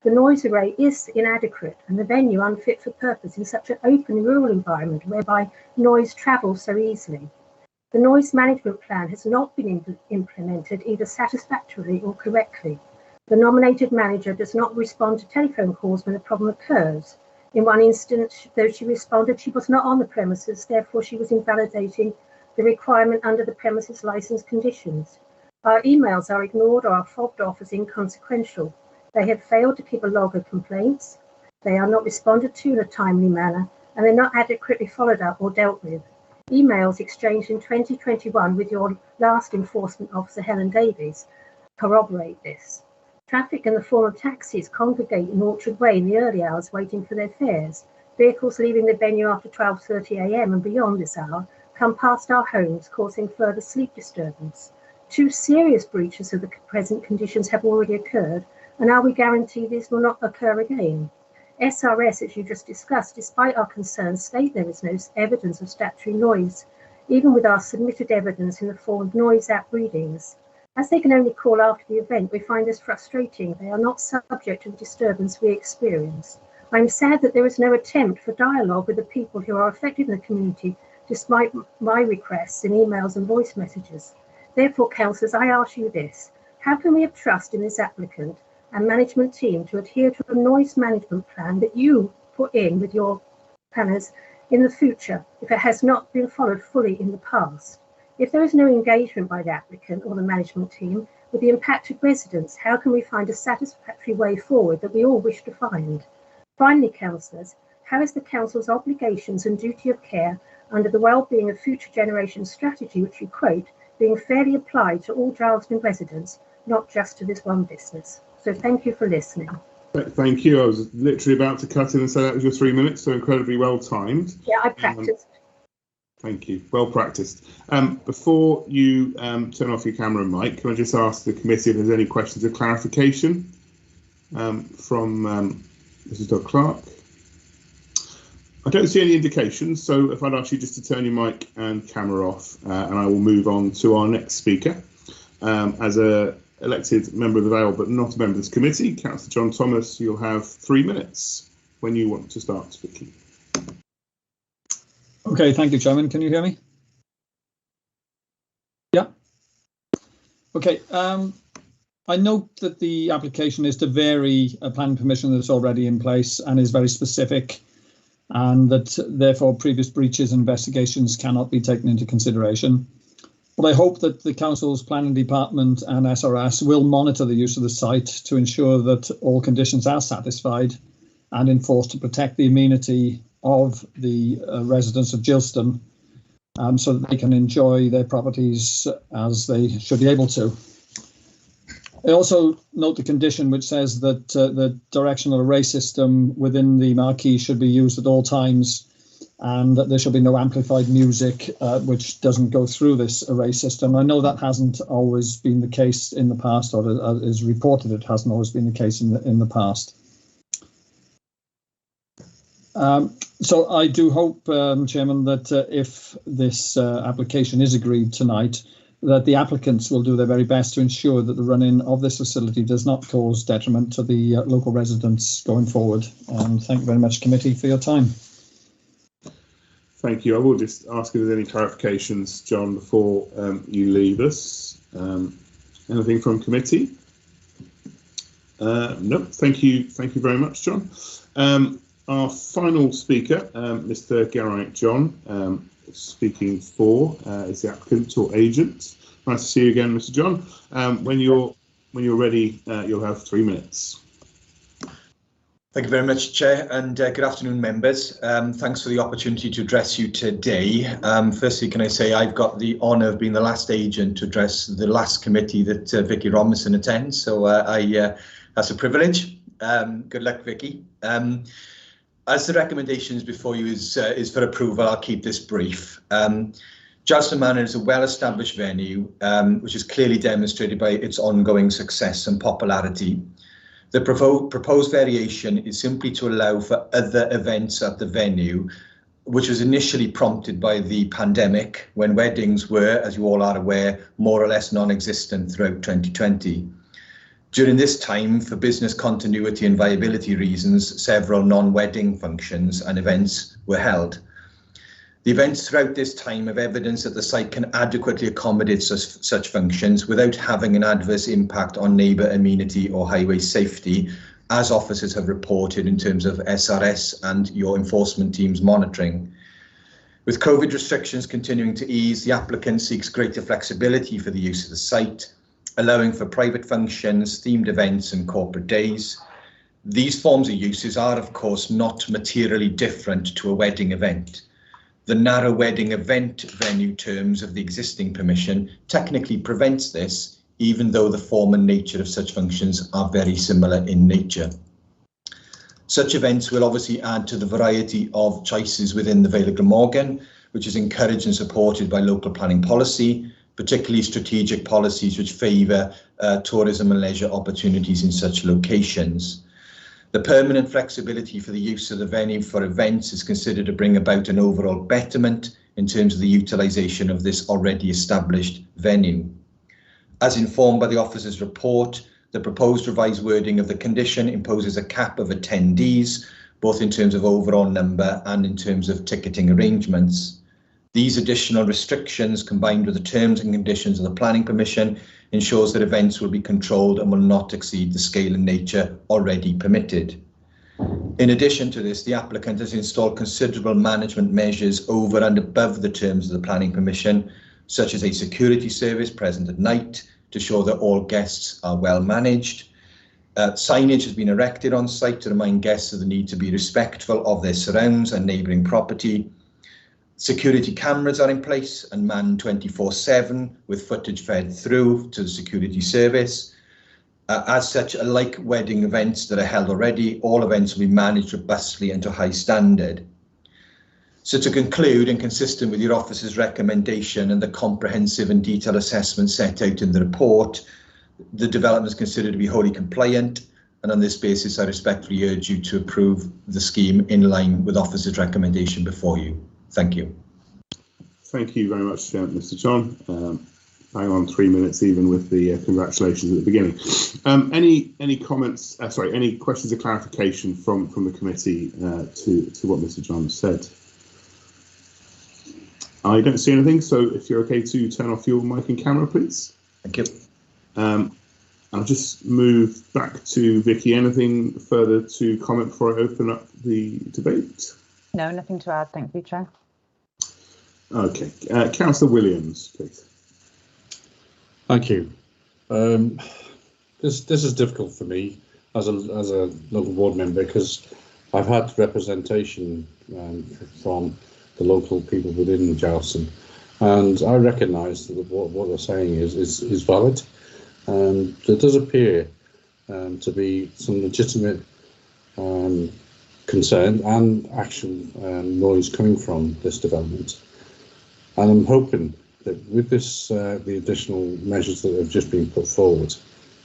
The noise array is inadequate and the venue unfit for purpose in such an open rural environment whereby noise travels so easily. The noise management plan has not been implemented either satisfactorily or correctly. The nominated manager does not respond to telephone calls when a problem occurs. In one instance, though she responded, she was not on the premises, therefore she was invalidating the requirement under the premises licence conditions. Our emails are ignored or are fobbed off as inconsequential. They have failed to keep a log of complaints, they are not responded to in a timely manner, and they're not adequately followed up or dealt with. Emails exchanged in 2021 with your last enforcement officer, Helen Davies, corroborate this. Traffic in the form of taxis congregate in Orchard Way in the early hours waiting for their fares. Vehicles leaving the venue after 12:30 a.m. and beyond this hour come past our homes, causing further sleep disturbance. 2 serious breaches of the present conditions have already occurred, and are we guaranteed these will not occur again? SRS, as you just discussed, despite our concerns, state there is no evidence of statutory noise, even with our submitted evidence in the form of noise app readings. As they can only call after the event, we find this frustrating. They are not subject to the disturbance we experience. I am sad that there is no attempt for dialogue with the people who are affected in the community, despite my requests in emails and voice messages. Therefore, councillors, I ask you this. How can we have trust in this applicant and management team to adhere to a noise management plan that you put in with your planners in the future if it has not been followed fully in the past? If there is no engagement by the applicant or the management team with the impacted residents, how can we find a satisfactory way forward that we all wish to find? Finally, councillors, how is the council's obligations and duty of care under the Wellbeing of Future Generations strategy, which you quote, being fairly applied to all Charleston residents, not just to this one business? So thank you for listening. Thank you. I was literally about to cut in and say that was your 3 minutes, so incredibly well timed. Yeah, I practiced. Thank you. Well practiced. Before you turn off your camera and mic, can I just ask the committee if there's any questions of clarification from Mrs. Doug Clark? I don't see any indications, so if I'd ask you just to turn your mic and camera off, and I will move on to our next speaker. As a elected member of the Vale, but not a member of this committee, Councillor John Thomas, you'll have 3 minutes when you want to start speaking. Okay, thank you, Chairman. Can you hear me? Yeah. Okay. I note that the application is to vary a planning permission that's already in place and is very specific, and that therefore previous breaches and investigations cannot be taken into consideration. But I hope that the Council's Planning Department and SRS will monitor the use of the site to ensure that all conditions are satisfied and enforced to protect the amenity of the residents of Gilston, so that they can enjoy their properties as they should be able to. I also note the condition which says that the directional array system within the marquee should be used at all times, and that there should be no amplified music which doesn't go through this array system. I know that hasn't always been the case in the past, or is reported it hasn't always been the case in the past. So I do hope, Chairman, that if this application is agreed tonight, that the applicants will do their very best to ensure that the run-in of this facility does not cause detriment to the local residents going forward. Thank you very much, committee, for your time. Thank you. I will just ask if there's any clarifications, John, before you leave us. Anything from committee? No. Thank you. Thank you very much, John. Our final speaker, Mr. Geraint John, speaking for is the applicant or agent. Nice to see you again, Mr. John. When you're ready, you'll have 3 minutes. Thank you very much, Chair, and good afternoon, members. Thanks for the opportunity to address you today. Firstly, can I say I've got the honour of being the last agent to address the last committee that Vicky Robinson attends, so that's a privilege. Good luck, Vicky. As the recommendations before you is for approval, I'll keep this brief. Charleston Manor is a well-established venue, which is clearly demonstrated by its ongoing success and popularity. The proposed variation is simply to allow for other events at the venue, which was initially prompted by the pandemic, when weddings were, as you all are aware, more or less non-existent throughout 2020. During this time, for business continuity and viability reasons, several non-wedding functions and events were held. The events throughout this time have evidence that the site can adequately accommodate such functions without having an adverse impact on neighbour amenity or highway safety, as officers have reported in terms of SRS and your enforcement team's monitoring. With COVID restrictions continuing to ease, the applicant seeks greater flexibility for the use of the site, allowing for private functions, themed events and corporate days. These forms of uses are, of course, not materially different to a wedding event. The narrow wedding event venue terms of the existing permission technically prevents this, even though the form and nature of such functions are very similar in nature. Such events will obviously add to the variety of choices within the Vale of Glamorgan, which is encouraged and supported by local planning policy, particularly strategic policies which favour tourism and leisure opportunities in such locations. The permanent flexibility for the use of the venue for events is considered to bring about an overall betterment in terms of the utilisation of this already established venue. As informed by the officer's report, the proposed revised wording of the condition imposes a cap of attendees, both in terms of overall number and in terms of ticketing arrangements. These additional restrictions, combined with the terms and conditions of the planning permission, ensures that events will be controlled and will not exceed the scale and nature already permitted. In addition to this, the applicant has installed considerable management measures over and above the terms of the planning permission, such as a security service present at night to show that all guests are well managed. Signage has been erected on site to remind guests of the need to be respectful of their surrounds and neighbouring property. Security cameras are in place and manned 24/7 with footage fed through to the security service. As such, like wedding events that are held already, all events will be managed robustly and to high standard. So to conclude, and consistent with your office's recommendation and the comprehensive and detailed assessment set out in the report, the development is considered to be wholly compliant, and on this basis I respectfully urge you to approve the scheme in line with office's recommendation before you. Thank you. Thank you very much, Mr. John. Hang on 3 minutes, even with the congratulations at the beginning. Any comments? Sorry, any questions or clarification from the committee to what Mr. John said? I don't see anything, so if you're okay to turn off your mic and camera, please. Thank you. I'll just move back to Vicky. Anything further to comment before I open up the debate? No, nothing to add. Thank you, Chair. Okay, Councillor Williams, please. Thank you. This is difficult for me as a local board member, because I've had representation from the local people within Charleston, and I recognise that what they're saying is valid. There does appear to be some legitimate concern and actual noise coming from this development, and I'm hoping that with this the additional measures that have just been put forward,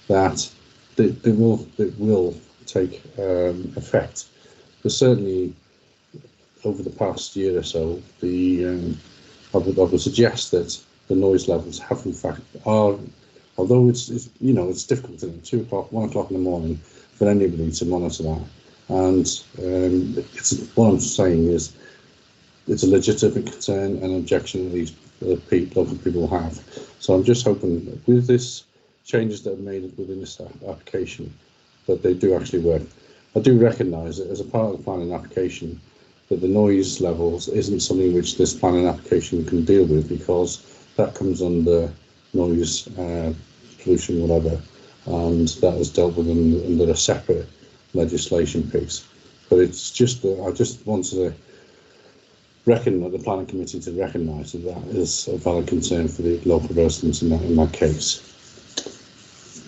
that it will take effect. There's certainly over the past year or so, I would suggest that the noise levels have in fact although it's difficult at 2 o'clock, 1 o'clock in the morning for anybody to monitor that, and what I'm saying is it's a legitimate concern and objection that these local people have. So I'm just hoping that with this changes that are made within this application, that they do actually work. I do recognise that as a part of the planning application, that the noise levels isn't something which this planning application can deal with, because that comes under noise pollution, whatever, and that is dealt with under a separate legislation piece. But it's just that I just wanted to the planning committee to recognise that that is a valid concern for the local residents in that case.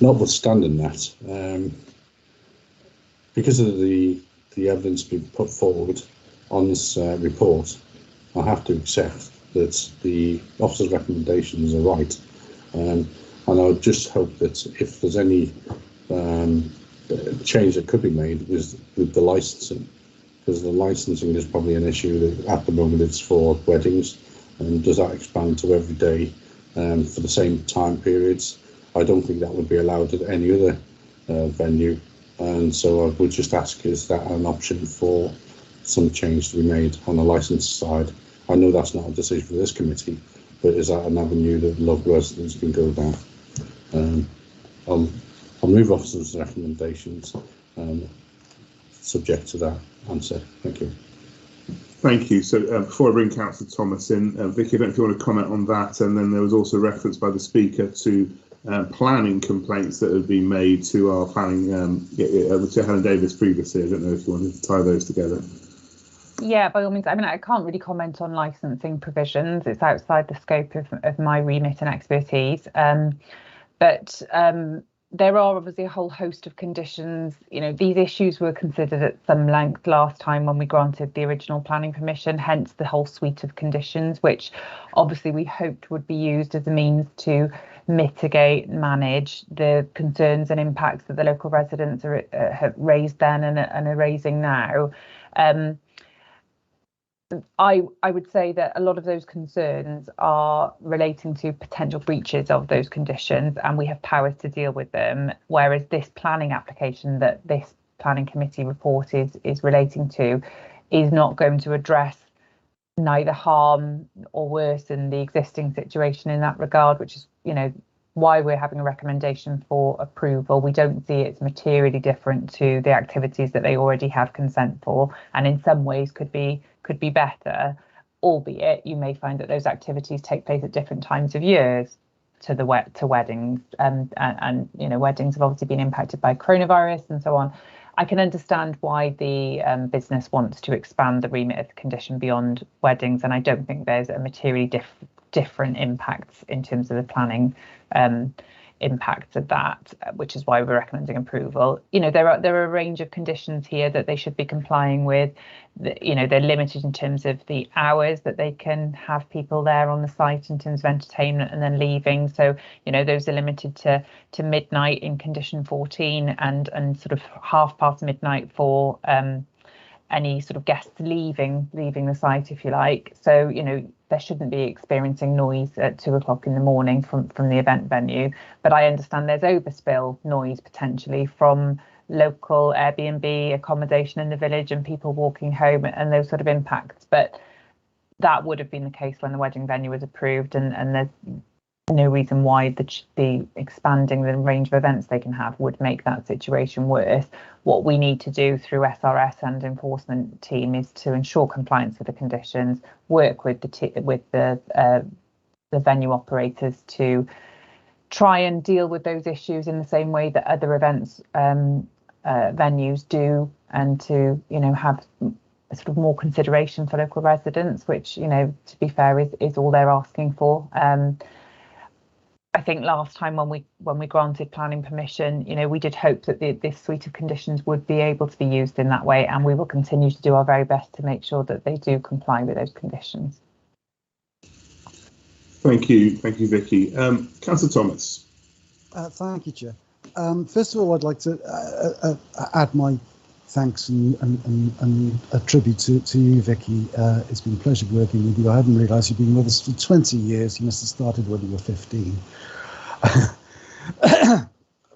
Notwithstanding that, because of the evidence being put forward on this report, I have to accept that the officer's recommendations are right, and I would just hope that if there's any change that could be made with the licensing, because the licensing is probably an issue that at the moment it's for weddings, and does that expand to every day for the same time periods? I don't think that would be allowed at any other venue, and so I would just ask, is that an option for some change to be made on the licence side? I know that's not a decision for this committee, but is that an avenue that local residents can go down? I'll move officers' recommendations subject to that answer. Thank you. Thank you. So before I bring Councillor Thomas in, Vicky, I don't know if you want to comment on that. And then there was also reference by the speaker to planning complaints that have been made to our planning, to Helen Davis previously. I don't know if you wanted to tie those together. Yeah, by all means. I mean, I can't really comment on licensing provisions. It's outside the scope of my remit and expertise. But there are obviously a whole host of conditions. You know, these issues were considered at some length last time when we granted the original planning permission, hence the whole suite of conditions, which obviously we hoped would be used as a means to mitigate, manage the concerns and impacts that the local residents have raised then and are raising now. I would say that a lot of those concerns are relating to potential breaches of those conditions, and we have powers to deal with them, whereas this planning application that this planning committee report is relating to is not going to address neither harm or worsen the existing situation in that regard, which is, you know, why we're having a recommendation for approval. We don't see it's materially different to the activities that they already have consent for, and in some ways could be better. albeit you may find that those activities take place at different times of years to weddings, and you know, weddings have obviously been impacted by coronavirus and so on. I can understand why the business wants to expand the remit of the condition beyond weddings, and I don't think there's a materially different impacts in terms of the planning impacts of that, which is why we're recommending approval. You know, there are a range of conditions here that they should be complying with. You know, they're limited in terms of the hours that they can have people there on the site in terms of entertainment and then leaving. So, you know, those are limited to midnight in condition 14 and sort of midnight midnight for any sort of guests leaving the site, if you like. So, you know, there shouldn't be experiencing noise at 2 o'clock in the morning from the event venue. But I understand there's overspill noise potentially from local Airbnb accommodation in the village and people walking home and those sort of impacts. But that would have been the case when the wedding venue was approved, and there's no reason why the expanding the range of events they can have would make that situation worse. What we need to do through SRS and enforcement team is to ensure compliance with the conditions, work with the venue operators to try and deal with those issues in the same way that other events venues do, and to, you know, have sort of more consideration for local residents, which, you know, to be fair, is all they're asking for. I think last time when we granted planning permission, you know, we did hope that this suite of conditions would be able to be used in that way, and we will continue to do our very best to make sure that they do comply with those conditions. Thank you, Vicky. Councillor Thomas. Thank you, Chair. First of all, I'd like to add my thanks and a tribute to you, Vicky. It's been a pleasure working with you. I hadn't realised you've been with us for 20 years. You must have started when you were 15.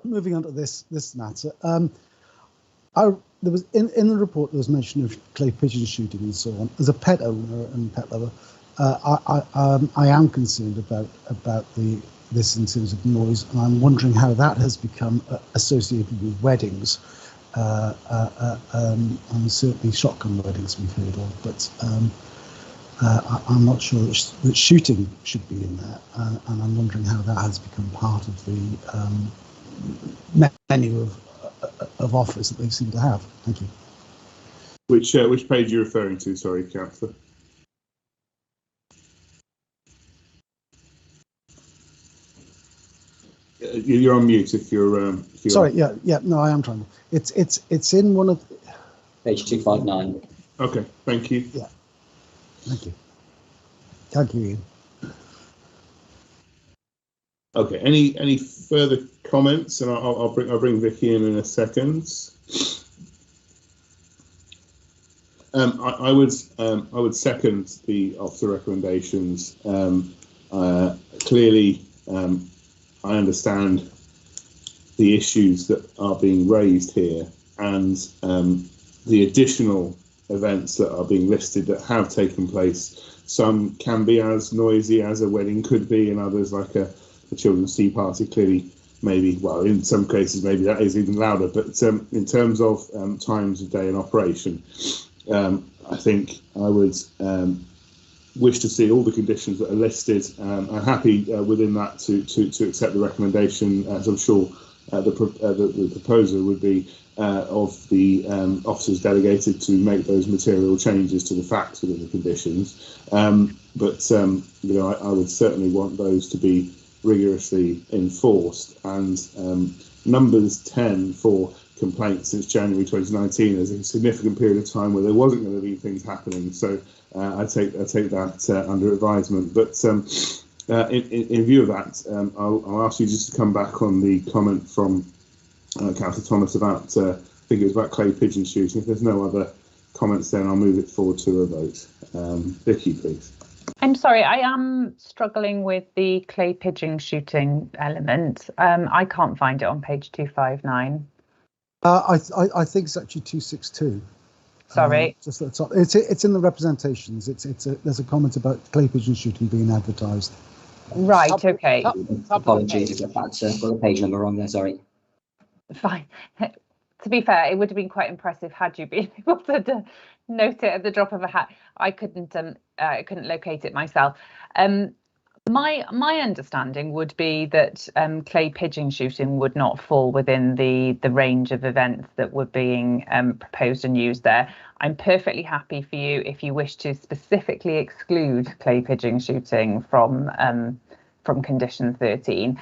Moving on to this matter. There was in the report there was mention of clay pigeon shooting and so on. As a pet owner and pet lover, I am concerned about this in terms of noise, and I'm wondering how that has become associated with weddings. And certainly shotgun weddings we've heard of, but I'm not sure that shooting should be in there, and I'm wondering how that has become part of the menu of offers that they seem to have. Thank you. Which page are you referring to? Sorry, Councillor. You're on mute if you're. Sorry, yeah, no, I am trying. It's in one of page 259. Okay, thank you. Yeah, thank you. Thank you, Ian. Okay, any further comments? And I'll bring Vicky in a second. I would second the officer recommendations. Clearly. I understand the issues that are being raised here, and the additional events that are being listed that have taken place. Some can be as noisy as a wedding could be, and others, like a children's tea party, clearly maybe, well, in some cases maybe that is even louder. But in terms of times of day and operation, I think I would wish to see all the conditions that are listed. I'm happy within that to accept the recommendation, as I'm sure the proposer would be, of the officers delegated to make those material changes to the facts within the conditions. But you know, I would certainly want those to be rigorously enforced. And numbers 10 for complaints since January 2019 is a significant period of time where there wasn't going to be things happening. So I take that under advisement. But in view of that, I'll ask you just to come back on the comment from Councillor Thomas about, I think it was about clay pigeon shooting. If there's no other comments, then I'll move it forward to a vote. Vicky, please. I'm sorry, I am struggling with the clay pigeon shooting element. I can't find it on page 259. I think it's actually 262. Sorry. Just at the top. It's in the representations. There's a comment about clay pigeon shooting being advertised. Right. Okay. Apologies if that's got a page number wrong there. Sorry. Fine. To be fair, it would have been quite impressive had you been able to note it at the drop of a hat. I couldn't locate it myself. My understanding would be that clay pigeon shooting would not fall within the range of events that were being proposed and used there. I'm perfectly happy for you if you wish to specifically exclude clay pigeon shooting from condition 13.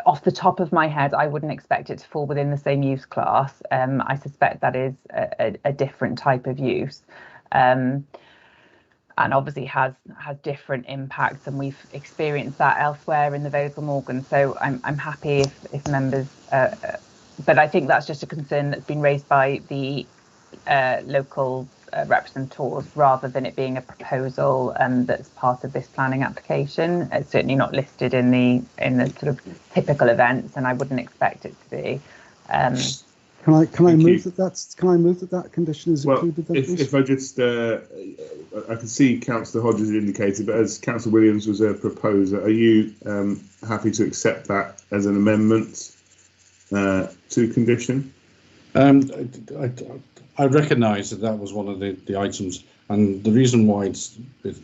Off the top of my head, I wouldn't expect it to fall within the same use class. I suspect that is a different type of use. And obviously has different impacts, and we've experienced that elsewhere in the Vale of Glamorgan. So I'm happy if members, but I think that's just a concern that's been raised by the local representatives rather than it being a proposal that's part of this planning application. It's certainly not listed in the sort of typical events, and I wouldn't expect it to be. Can I move that condition is included? Then, if I just, I can see Councillor Hodges indicated, but as Councillor Williams was a proposer, are you happy to accept that as an amendment to condition? I recognise that was one of the items, and the reason why it's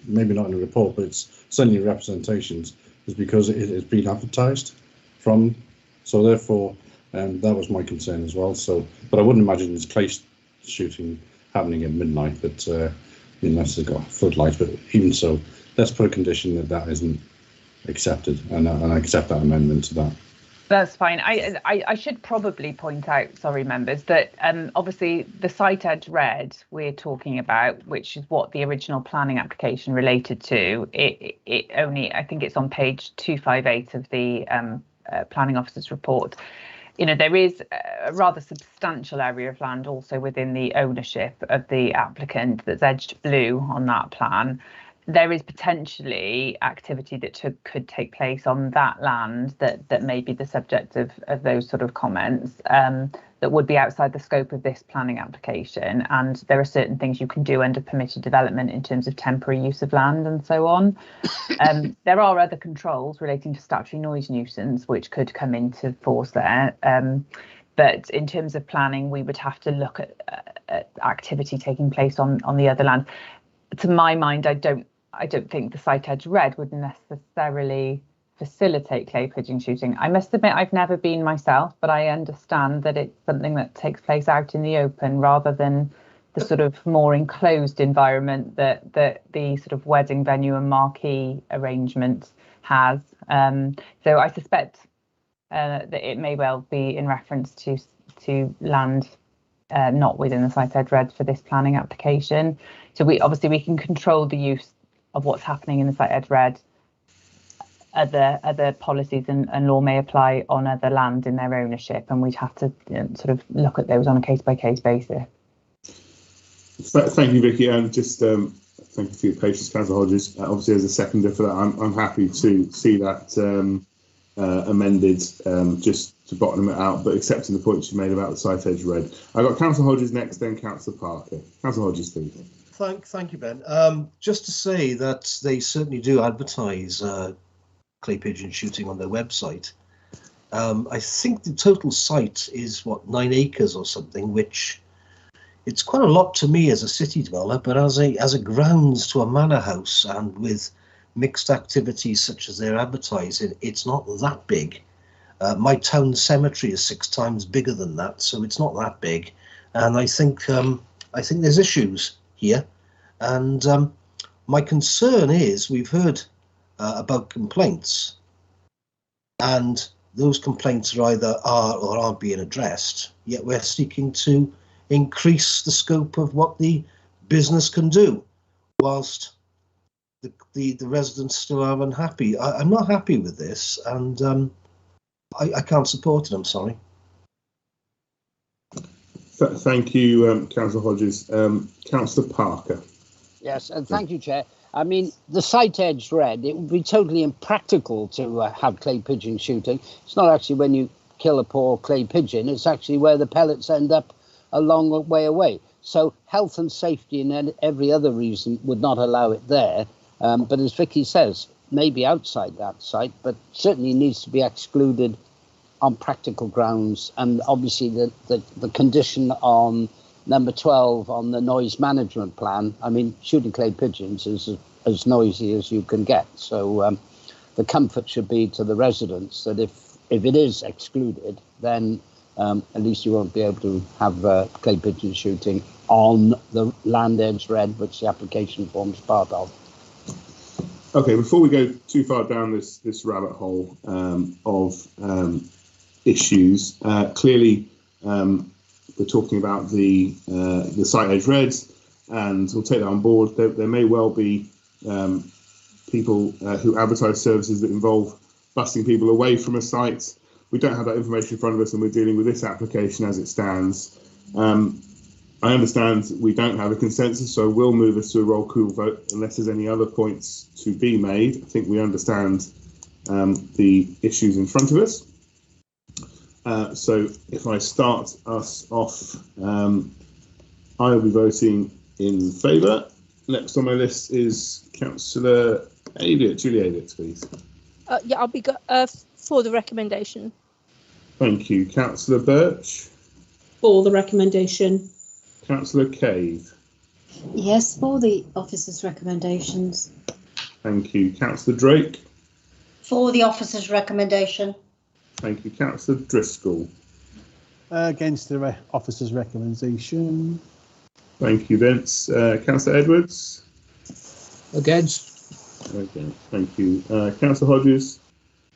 maybe not in the report, but it's certainly in representations, is because it has been advertised from, so therefore. That was my concern as well. So, but I wouldn't imagine there's clay shooting happening at midnight, but unless they've got floodlights. But even so, let's put a condition that isn't accepted, and I accept that amendment to that. That's fine. I should probably point out, sorry members, that obviously the site edge red we're talking about, which is what the original planning application related to, it only, I think it's on page 258 of the planning officer's report. You know, there is a rather substantial area of land also within the ownership of the applicant that's edged blue on that plan. There is potentially activity that could take place on that land that may be the subject of those sort of comments that would be outside the scope of this planning application. And there are certain things you can do under permitted development in terms of temporary use of land and so on. There are other controls relating to statutory noise nuisance which could come into force there. But in terms of planning, we would have to look at activity taking place on the other land. To my mind, I don't think the site edge red would necessarily facilitate clay pigeon shooting. I must admit I've never been myself, but I understand that it's something that takes place out in the open rather than the sort of more enclosed environment that the sort of wedding venue and marquee arrangement has. So I suspect that it may well be in reference to land not within the site edge red for this planning application. So we can control the use of what's happening in the site edge red. Other policies and law may apply on other land in their ownership, and we'd have to sort of look at those on a case-by-case basis. Thank you, Vicky, and just thank you for your patience, Councillor Hodges. Obviously, as a seconder for that, I'm happy to see that amended, just to bottom it out, but accepting the points you made about the site edge red. I've got Councillor Hodges next, then Councillor Parker. Councillor Hodges, please. Thank you, Ben. Just to say that they certainly do advertise clay pigeon shooting on their website. I think the total site is 9 acres or something, which it's quite a lot to me as a city dweller, but as a grounds to a manor house and with mixed activities such as they're advertising, it's not that big. My town cemetery is 6 times bigger than that, so it's not that big, and I think there's issues here, and my concern is we've heard about complaints, and those complaints either are or aren't being addressed, yet we're seeking to increase the scope of what the business can do, whilst the residents still are unhappy. I'm not happy with this, and I can't support it, I'm sorry. Thank you, Councillor Hodges. Councillor Parker. Yes, and thank you, Chair. I mean, the site edge red, it would be totally impractical to have clay pigeon shooting. It's not actually when you kill a poor clay pigeon, it's actually where the pellets end up a long way away. So health and safety and every other reason would not allow it there. But as Vicky says, maybe outside that site, but certainly needs to be excluded on practical grounds. And obviously the condition on number 12 on the noise management plan. I mean, shooting clay pigeons is as noisy as you can get. So the comfort should be to the residents that if it is excluded, then at least you won't be able to have clay pigeon shooting on the land edge red, which the application forms part of. Okay, before we go too far down this rabbit hole of issues, clearly we're talking about the site edge reds, and we'll take that on board. There may well be people who advertise services that involve busing people away from a site. We don't have that information in front of us, and we're dealing with this application as it stands. I understand we don't have a consensus, so we'll move us to a roll call vote unless there's any other points to be made. I think we understand the issues in front of us. So if I start us off, I will be voting in favour. Next on my list is Councillor Elliott. Julie Elliott, please. Yeah, I'll be for the recommendation. Thank you. Councillor Birch. For the recommendation. Councillor Cave. Yes, for the officers' recommendations. Thank you. Councillor Drake. For the officers' recommendation. Thank you. Councillor Driscoll. Against the officer's recommendation. Thank you, Vince. Councillor Edwards. Against. Okay, thank you. Councillor Hodges.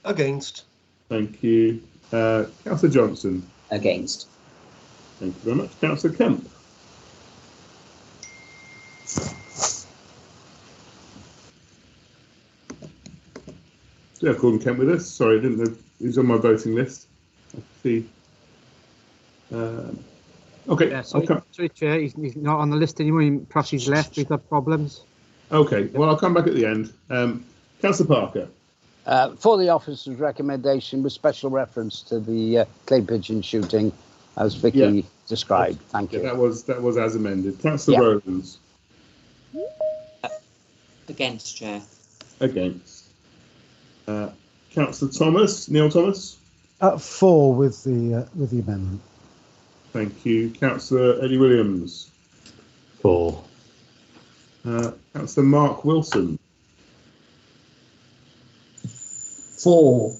Against. Thank you. Councillor Johnson. Against. Thank you very much. Councillor Kemp. Do you have Gordon Kemp with us? Sorry, I didn't know he's on my voting list. I see. Okay. Yeah, sorry, Chair, he's not on the list anymore. Perhaps he's left. We've got problems. Okay, well, I'll come back at the end. Councillor Parker. For the officer's recommendation with special reference to the clay pigeon shooting as Vicky described. Thank you. That was as amended. Councillor Rowlands. Against, Chair. Against. Councillor Thomas, Neil Thomas. For with the amendment. Thank you. Councillor Eddie Williams. For. Councillor Mark Wilson. For.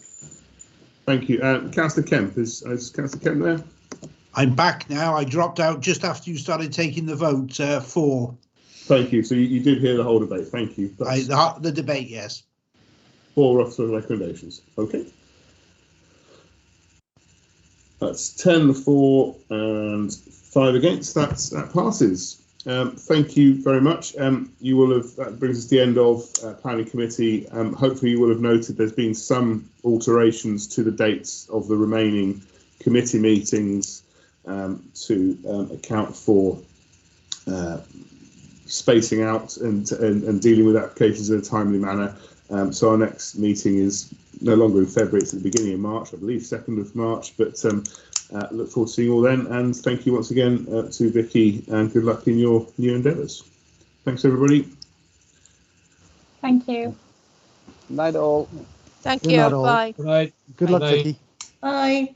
Thank you. Councillor Kemp, is Councillor Kemp there? I'm back now. I dropped out just after you started taking the vote. For. Thank you. So you did hear the whole debate. Thank you. The debate, yes. 4 officer recommendations. Okay. That's 10 for and 5 against. That passes. Thank you very much. You will have, that brings us to the end of planning committee. Hopefully you will have noted there's been some alterations to the dates of the remaining committee meetings to account for spacing out and dealing with applications in a timely manner. So our next meeting is no longer in February, it's at the beginning of March, I believe 2nd of March, but look forward to seeing you all then, and thank you once again to Vicky, and good luck in your new endeavours. Thanks everybody. Thank you. Night all. Thank you. Bye. Right. Good luck, Vicky. Bye.